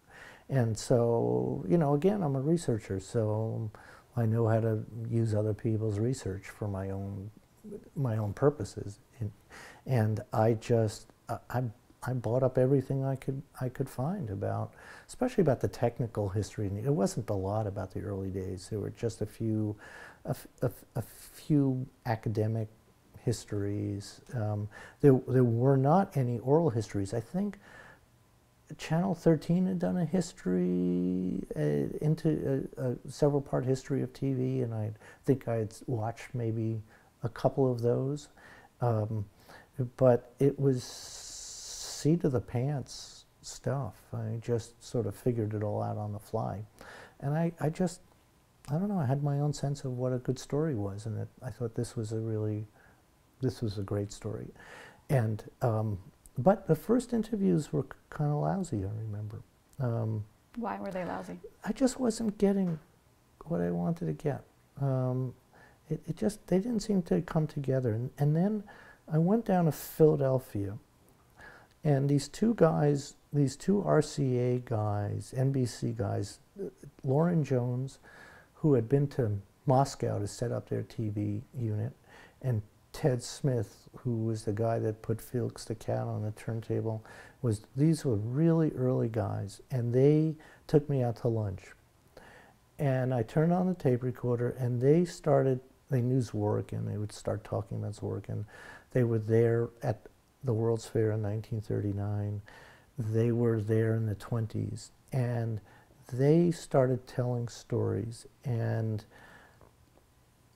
And so, again, I'm a researcher, so I know how to use other people's research for my own purposes. And I just, I bought up everything I could find about, especially about the technical history. It wasn't a lot about the early days. There were just a few academic histories. There were not any oral histories. I think Channel 13 had done a history, into a several-part history of TV, and I think I had watched maybe a couple of those. But it was seat of the pants stuff. I just sort of figured it all out on the fly. And I don't know, I had my own sense of what a good story was, and I thought this was a great story. And, but the first interviews were kind of lousy, I remember. Why were they lousy? I just wasn't getting what I wanted to get. They didn't seem to come together. And then I went down to Philadelphia, and these two guys, these two RCA guys, NBC guys, Lauren Jones, who had been to Moscow to set up their TV unit, and Ted Smith, who was the guy that put Felix the Cat on the turntable, these were really early guys, and they took me out to lunch. And I turned on the tape recorder, and they knew Zworykin, they would start talking about Zworykin. They were there at the World's Fair in 1939. They were there in the 20s, and they started telling stories. And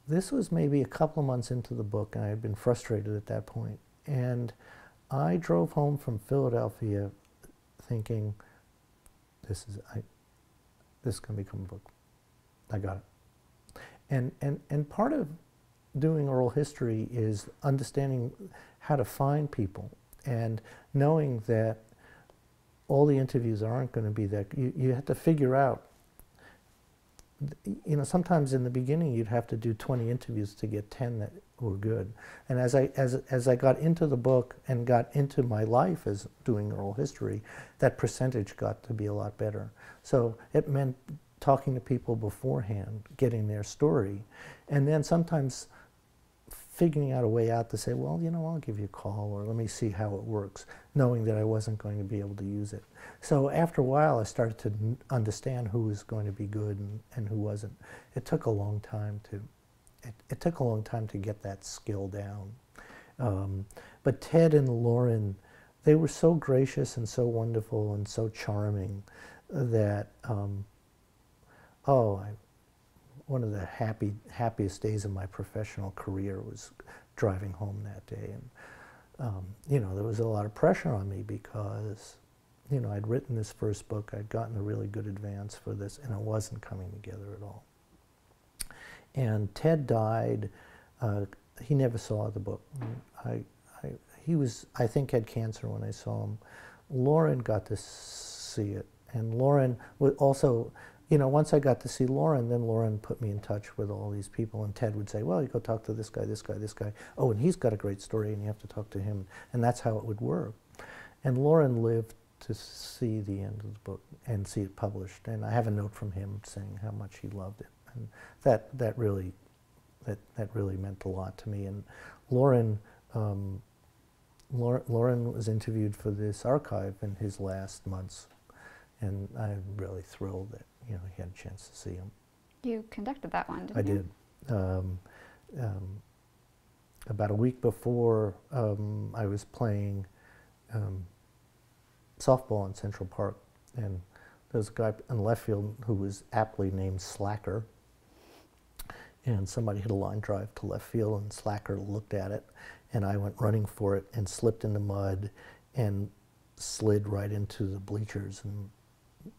this was maybe a couple of months into the book, and I had been frustrated at that point. And I drove home from Philadelphia thinking, this is going to become a book. I got it. And part of doing oral history is understanding how to find people, and knowing that all the interviews aren't going to be that. You have to figure out you know, sometimes in the beginning you'd have to do 20 interviews to get 10 that were good. And as I got into the book and got into my life as doing oral history, that percentage got to be a lot better. So it meant talking to people beforehand, getting their story, and then sometimes figuring out a way out to say, well, you know, I'll give you a call, or let me see how it works, knowing that I wasn't going to be able to use it. So after a while, I started to understand who was going to be good and who wasn't. It took a long time to, it took a long time to get that skill down. But Ted and Lauren, they were so gracious and so wonderful and so charming that, one of the happiest days of my professional career was driving home that day. And, you know, there was a lot of pressure on me because, you know, I'd written this first book, I'd gotten a really good advance for this, and it wasn't coming together at all. And Ted died, he never saw the book. He was, I think, had cancer when I saw him. Lauren got to see it, and Lauren would also, you know, once I got to see Lauren, then Lauren put me in touch with all these people, and Ted would say, well, you go talk to this guy, this guy, this guy. Oh, and he's got a great story, and you have to talk to him. And that's how it would work. And Lauren lived to see the end of the book and see it published. And I have a note from him saying how much he loved it. And that really meant a lot to me. And Lauren was interviewed for this archive in his last months. And I'm really thrilled that, you know, he had a chance to see him. You conducted that one, didn't I you? did. About a week before, I was playing softball in Central Park, and there was a guy in left field who was aptly named Slacker, and somebody hit a line drive to left field, and Slacker looked at it, and I went running for it and slipped in the mud and slid right into the bleachers and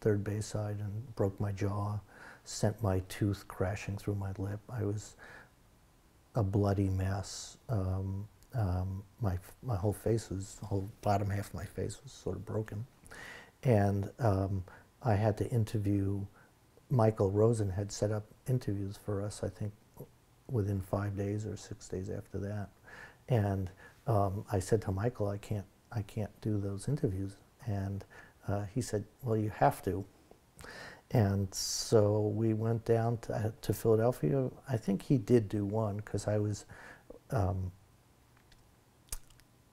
third base side and broke my jaw, sent my tooth crashing through my lip. I was a bloody mess. My whole face was, the whole bottom half of my face was sort of broken. And I had to interview, Michael Rosen had set up interviews for us, I think, within 5 days or 6 days after that. And I said to Michael, I can't do those interviews. And he said, well, you have to. And so we went down to Philadelphia. I think he did do one because I was,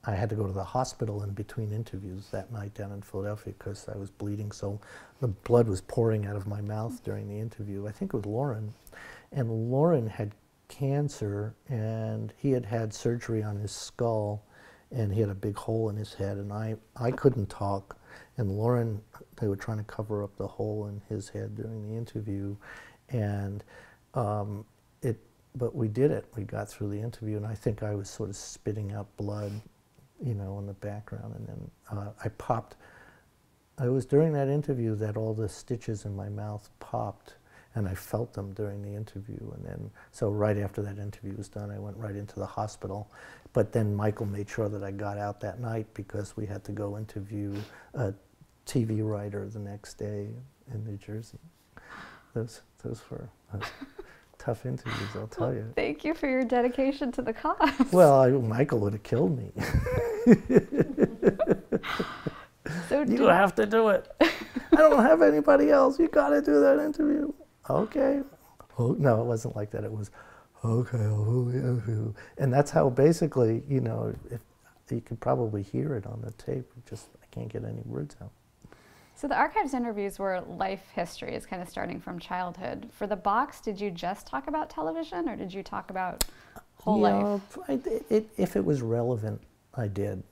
I had to go to the hospital in between interviews that night down in Philadelphia because I was bleeding, so the blood was pouring out of my mouth during the interview. I think it was Lauren. And Lauren had cancer, and he had had surgery on his skull, and he had a big hole in his head, and I couldn't talk. And Lauren, they were trying to cover up the hole in his head during the interview, and but we did it. We got through the interview, and I think I was sort of spitting out blood, you know, in the background, and then I popped. It was during that interview that all the stitches in my mouth popped, and I felt them during the interview. And then, so right after that interview was done, I went right into the hospital. But then Michael made sure that I got out that night because we had to go interview a TV writer the next day in New Jersey. Those were tough interviews, I'll tell you. Thank you for your dedication to the cause. Well, Michael would have killed me. So you have to do it. I don't have anybody else. You got to do that interview. Okay. Oh, no, it wasn't like that. It was, okay. And that's how basically, you know, if you could probably hear it on the tape. Just I can't get any words out. So the archives interviews were life histories, kind of starting from childhood. For the box, did you just talk about television, or did you talk about whole life? If it was relevant, I did.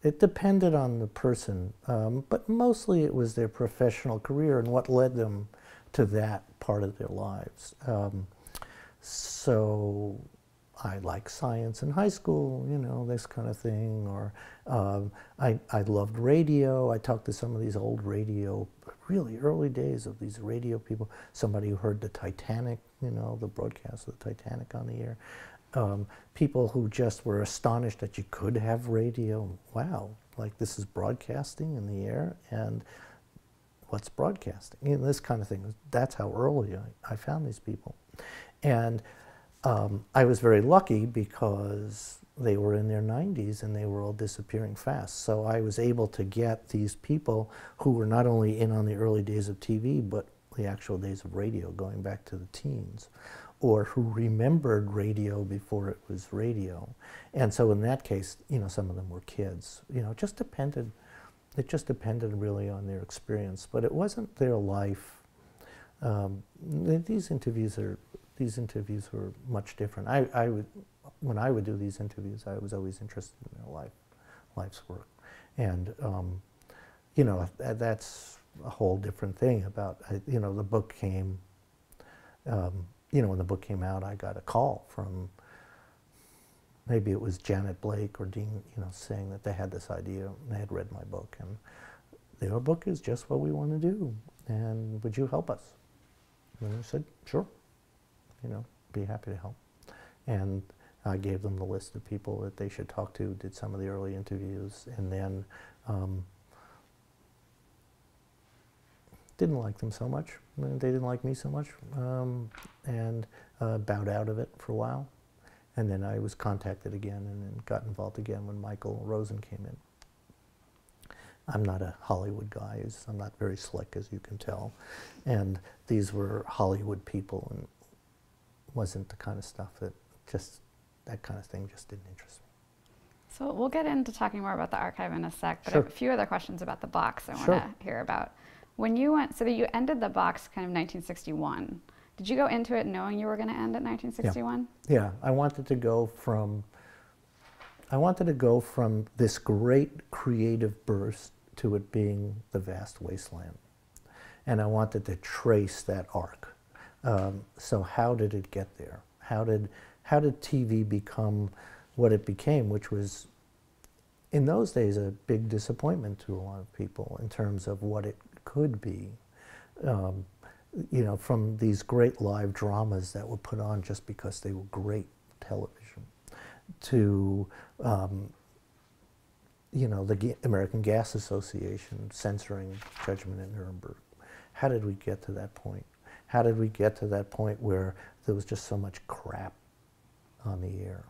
It depended on the person, but mostly it was their professional career and what led them to that part of their lives. So I liked science in high school, you know, this kind of thing, or I loved radio. I talked to some of these old radio, really early days of these radio people, somebody who heard the Titanic, you know, the broadcast of the Titanic on the air. People who just were astonished that you could have radio. Wow, like this is broadcasting in the air, and what's broadcasting? You know, this kind of thing. That's how early I found these people. And I was very lucky because they were in their 90s and they were all disappearing fast. So I was able to get these people who were not only in on the early days of TV, but the actual days of radio, going back to the teens, or who remembered radio before it was radio. And so in that case, you know, some of them were kids. You know, it just depended really on their experience, but it wasn't their life. These interviews were much different. When I would do these interviews, I was always interested in their life's work. And, you know, that's a whole different thing about, you know, the book came, you know, when the book came out, I got a call from, maybe it was Janet Blake or Dean, you know, saying that they had this idea and they had read my book, and their book is just what we want to do, and would you help us? And I said, sure, you know, be happy to help. And I gave them the list of people that they should talk to, did some of the early interviews, and then didn't like them so much. They didn't like me so much, and bowed out of it for a while. And then I was contacted again and then got involved again when Michael Rosen came in. I'm not a Hollywood guy. I'm not very slick, as you can tell. And these were Hollywood people, and wasn't the kind of stuff that that kind of thing just didn't interest me. So we'll get into talking more about the archive in a sec, but Sure. I have a few other questions about the box I want Sure. to hear about. When you went, so that you ended the box kind of 1961, did you go into it knowing you were going to end at 1961? Yeah, I wanted to go from this great creative burst to it being the vast wasteland. And I wanted to trace that arc. So how did it get there? How did TV become what it became, which was, in those days, a big disappointment to a lot of people in terms of what it could be. You know, from these great live dramas that were put on just because they were great television, to you know, the American Gas Association censoring Judgment at Nuremberg. How did we get to that point? How did we get to that point where there was just so much crap on the air?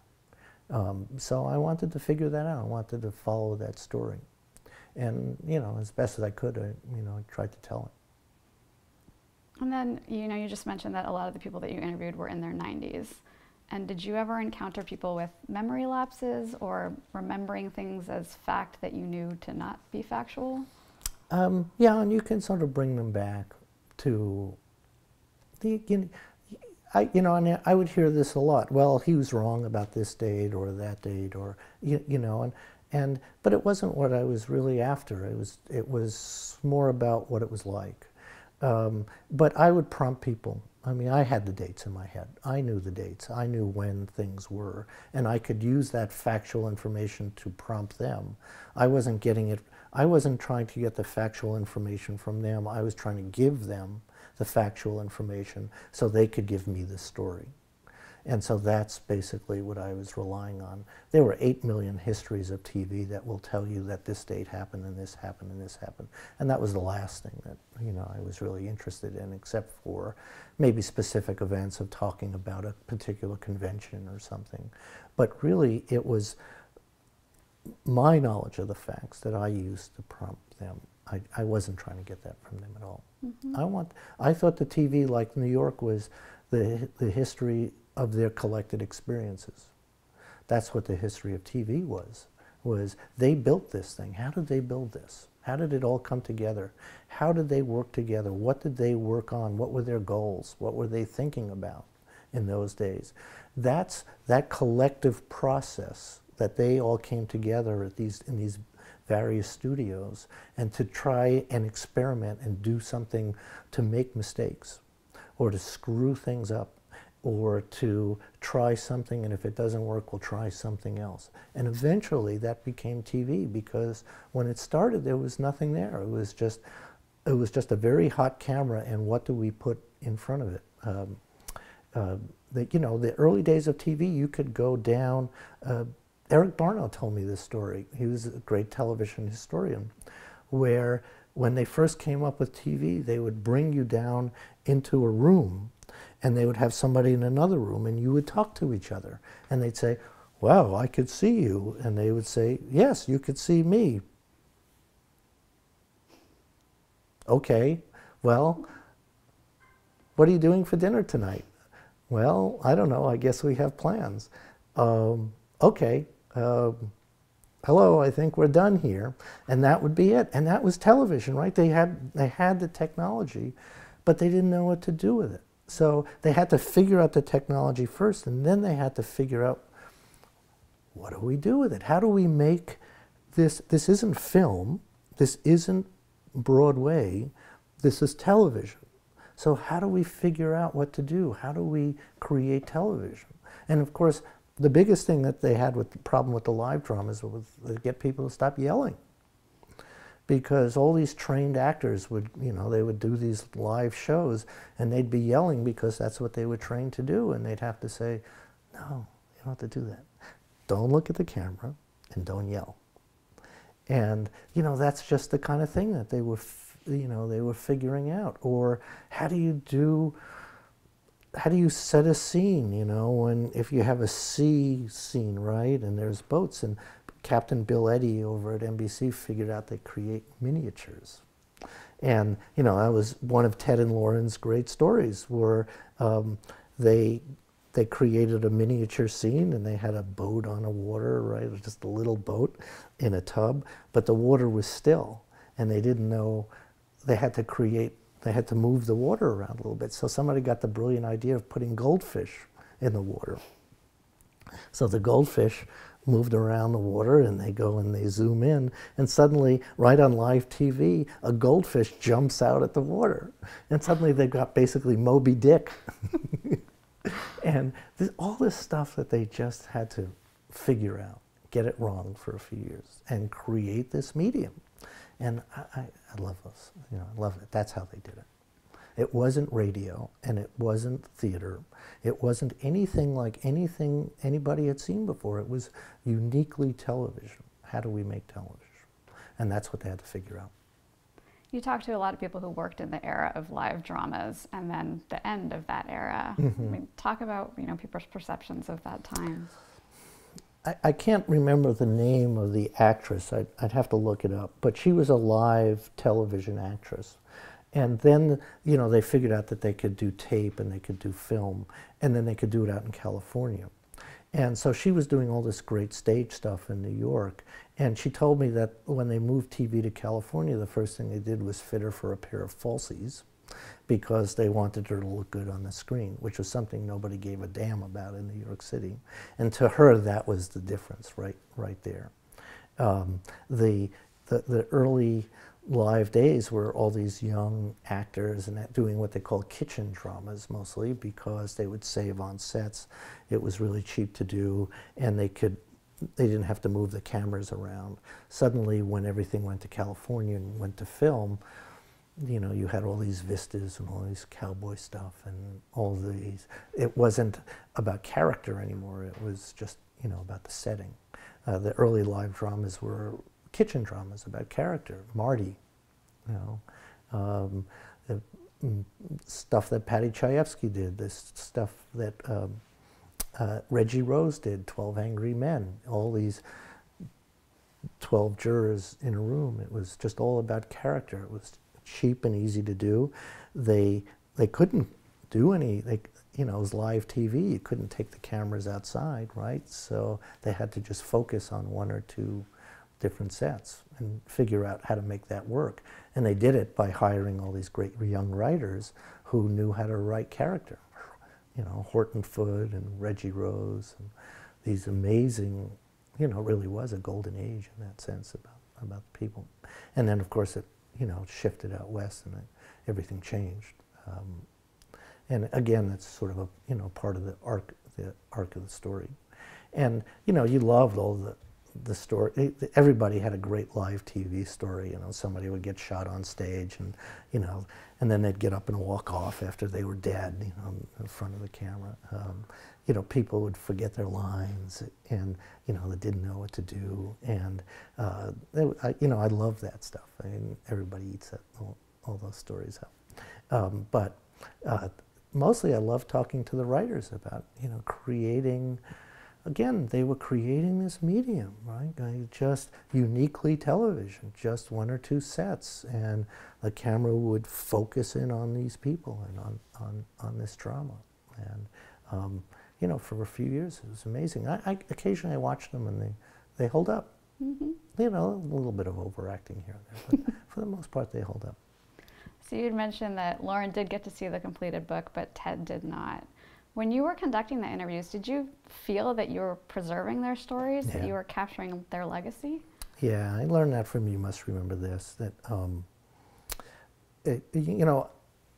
So I wanted to figure that out. I wanted to follow that story. And, you know, as best as I could, I tried to tell it. And then, you know, you just mentioned that a lot of the people that you interviewed were in their 90s. And did you ever encounter people with memory lapses or remembering things as fact that you knew to not be factual? Yeah, and you can sort of bring them back to and I would hear this a lot. Well, he was wrong about this date or that date, or you know, but it wasn't what I was really after. It was more about what it was like. But I would prompt people. I mean, I had the dates in my head. I knew the dates. I knew when things were, and I could use that factual information to prompt them. I wasn't trying to get the factual information from them. I was trying to give them the factual information so they could give me the story. And so that's basically what I was relying on. There were 8 million histories of TV that will tell you that this date happened and this happened and this happened. And that was the last thing that, you know, I was really interested in, except for maybe specific events of talking about a particular convention or something. But really, it was my knowledge of the facts that I used to prompt them. I wasn't trying to get that from them at all. Mm-hmm. I thought the TV, like New York, was the history of their collected experiences. That's what the history of TV was they built this thing. How did they build this? How did it all come together? How did they work together? What did they work on? What were their goals? What were they thinking about in those days? That's that collective process that they all came together in these various studios, and to try and experiment and do something to make mistakes or to screw things up, or to try something, and if it doesn't work, we'll try something else. And eventually that became TV, because when it started, there was nothing there. It was just a very hot camera, and what do we put in front of it? You know, the early days of TV, you could go down. Eric Barno told me this story. He was a great television historian, where when they first came up with TV, they would bring you down into a room and they would have somebody in another room and you would talk to each other. And they'd say, "Wow, I could see you." And they would say, "Yes, you could see me." "Okay, well, what are you doing for dinner tonight?" "Well, I don't know, I guess we have plans." "Okay, hello, I think we're done here." And that would be it. And that was television, right? They had the technology, but they didn't know what to do with it. So they had to figure out the technology first, and then they had to figure out, what do we do with it? How do we make this? This isn't film, this isn't Broadway, this is television. So how do we figure out what to do? How do we create television? And of course, the biggest thing that they had with the problem with the live dramas was to get people to stop yelling. Because all these trained actors would, they would do these live shows and they'd be yelling because that's what they were trained to do. And they'd have to say, "No, you don't have to do that. Don't look at the camera and don't yell." And, that's just the kind of thing that they were, they were figuring out. Or how do you set a scene, if you have a sea scene, right, and there's boats, and Captain Bill Eddy over at NBC figured out they create miniatures. And, that was one of Ted and Lauren's great stories, where they created a miniature scene and they had a boat on the water, right, it was just a little boat in a tub, but the water was still, and they didn't know, they had to move the water around a little bit. So somebody got the brilliant idea of putting goldfish in the water. So the goldfish moved around the water, and they go and they zoom in, and suddenly, right on live TV, a goldfish jumps out at the water. And suddenly they've got basically Moby Dick. And all this stuff that they just had to figure out, get it wrong for a few years, and create this medium. And I love this, I love it. That's how they did it. It wasn't radio, and it wasn't theater. It wasn't anything like anything anybody had seen before. It was uniquely television. How do we make television? And that's what they had to figure out. You talked to a lot of people who worked in the era of live dramas and then the end of that era. Mm-hmm. I mean, talk about, people's perceptions of that time. I can't remember the name of the actress. I'd have to look it up. But she was a live television actress. And then, they figured out that they could do tape and they could do film, and then they could do it out in California. And so she was doing all this great stage stuff in New York. And she told me that when they moved TV to California, the first thing they did was fit her for a pair of falsies, because they wanted her to look good on the screen, which was something nobody gave a damn about in New York City. And to her, that was the difference right there. The early live days were all these young actors and doing what they call kitchen dramas mostly, because they would save on sets. It was really cheap to do, and they didn't have to move the cameras around. Suddenly, when everything went to California and went to film, you had all these vistas and all these cowboy stuff and all these. It wasn't about character anymore. It was just, about the setting. The early live dramas were kitchen dramas about character. Marty, the stuff that Patty Chayefsky did, this stuff that Reggie Rose did, 12 Angry Men, all these 12 jurors in a room. It was just all about character. It was cheap and easy to do. They couldn't do any, it was live TV. You couldn't take the cameras outside, right? So they had to just focus on one or two different sets and figure out how to make that work. And they did it by hiring all these great young writers who knew how to write character. Horton Foote and Reggie Rose, and these amazing, it really was a golden age in that sense about people. And then, of course, it, shifted out west, and everything changed. And again, that's sort of a, part of the arc of the story. And, you loved all the story. Everybody had a great live TV story. You know, somebody would get shot on stage, and you know, and then they'd get up and walk off after they were dead. You know, in front of the camera. You know, people would forget their lines, and you know, they didn't know what to do. And you know, I love that stuff. I mean, everybody eats that, all those stories up. But mostly, I love talking to the writers about, you know, creating. Again, they were creating this medium, right? Just uniquely television, just one or two sets, and the camera would focus in on these people and on this drama. And you know, for a few years, it was amazing. I occasionally watch them, and they hold up. Mm-hmm. You know, a little bit of overacting here and there, but for the most part, they hold up. So you'd mentioned that Lauren did get to see the completed book, but Ted did not. When you were conducting the interviews, did you feel that you were preserving their stories, that you were capturing their legacy? Yeah, I learned that from You Must Remember This, that, you know,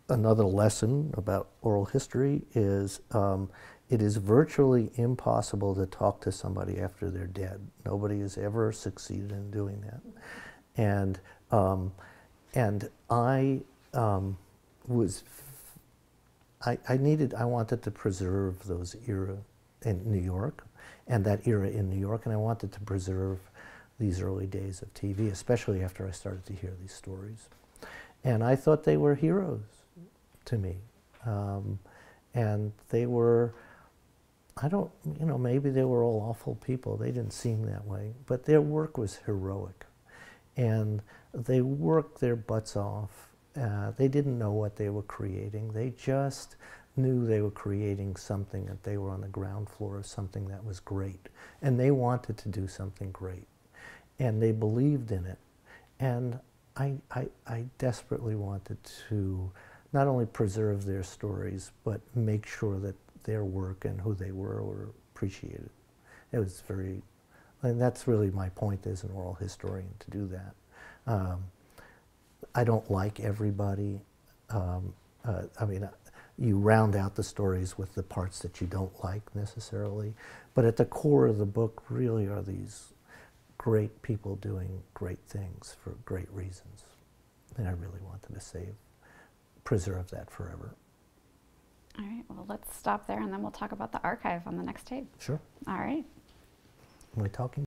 another lesson about oral history is it is virtually impossible to talk to somebody after they're dead. Nobody has ever succeeded in doing that. And I wanted to preserve those era in New York, and that era in New York, and I wanted to preserve these early days of TV, especially after I started to hear these stories. And I thought they were heroes to me. And they were, you know, maybe they were all awful people. They didn't seem that way, but their work was heroic. And they worked their butts off. They didn't know what they were creating. They just knew they were creating something, that they were on the ground floor of something that was great. And they wanted to do something great. And they believed in it. And I desperately wanted to not only preserve their stories, but make sure that their work and who they were appreciated. It was very, and that's really my point as an oral historian, to do that. I don't like everybody. I mean, you round out the stories with the parts that you don't like necessarily, but at the core of the book really are these great people doing great things for great reasons. And I really wanted to preserve that forever. All right, well, let's stop there, and then we'll talk about the archive on the next tape. Sure. All right. Am I talking?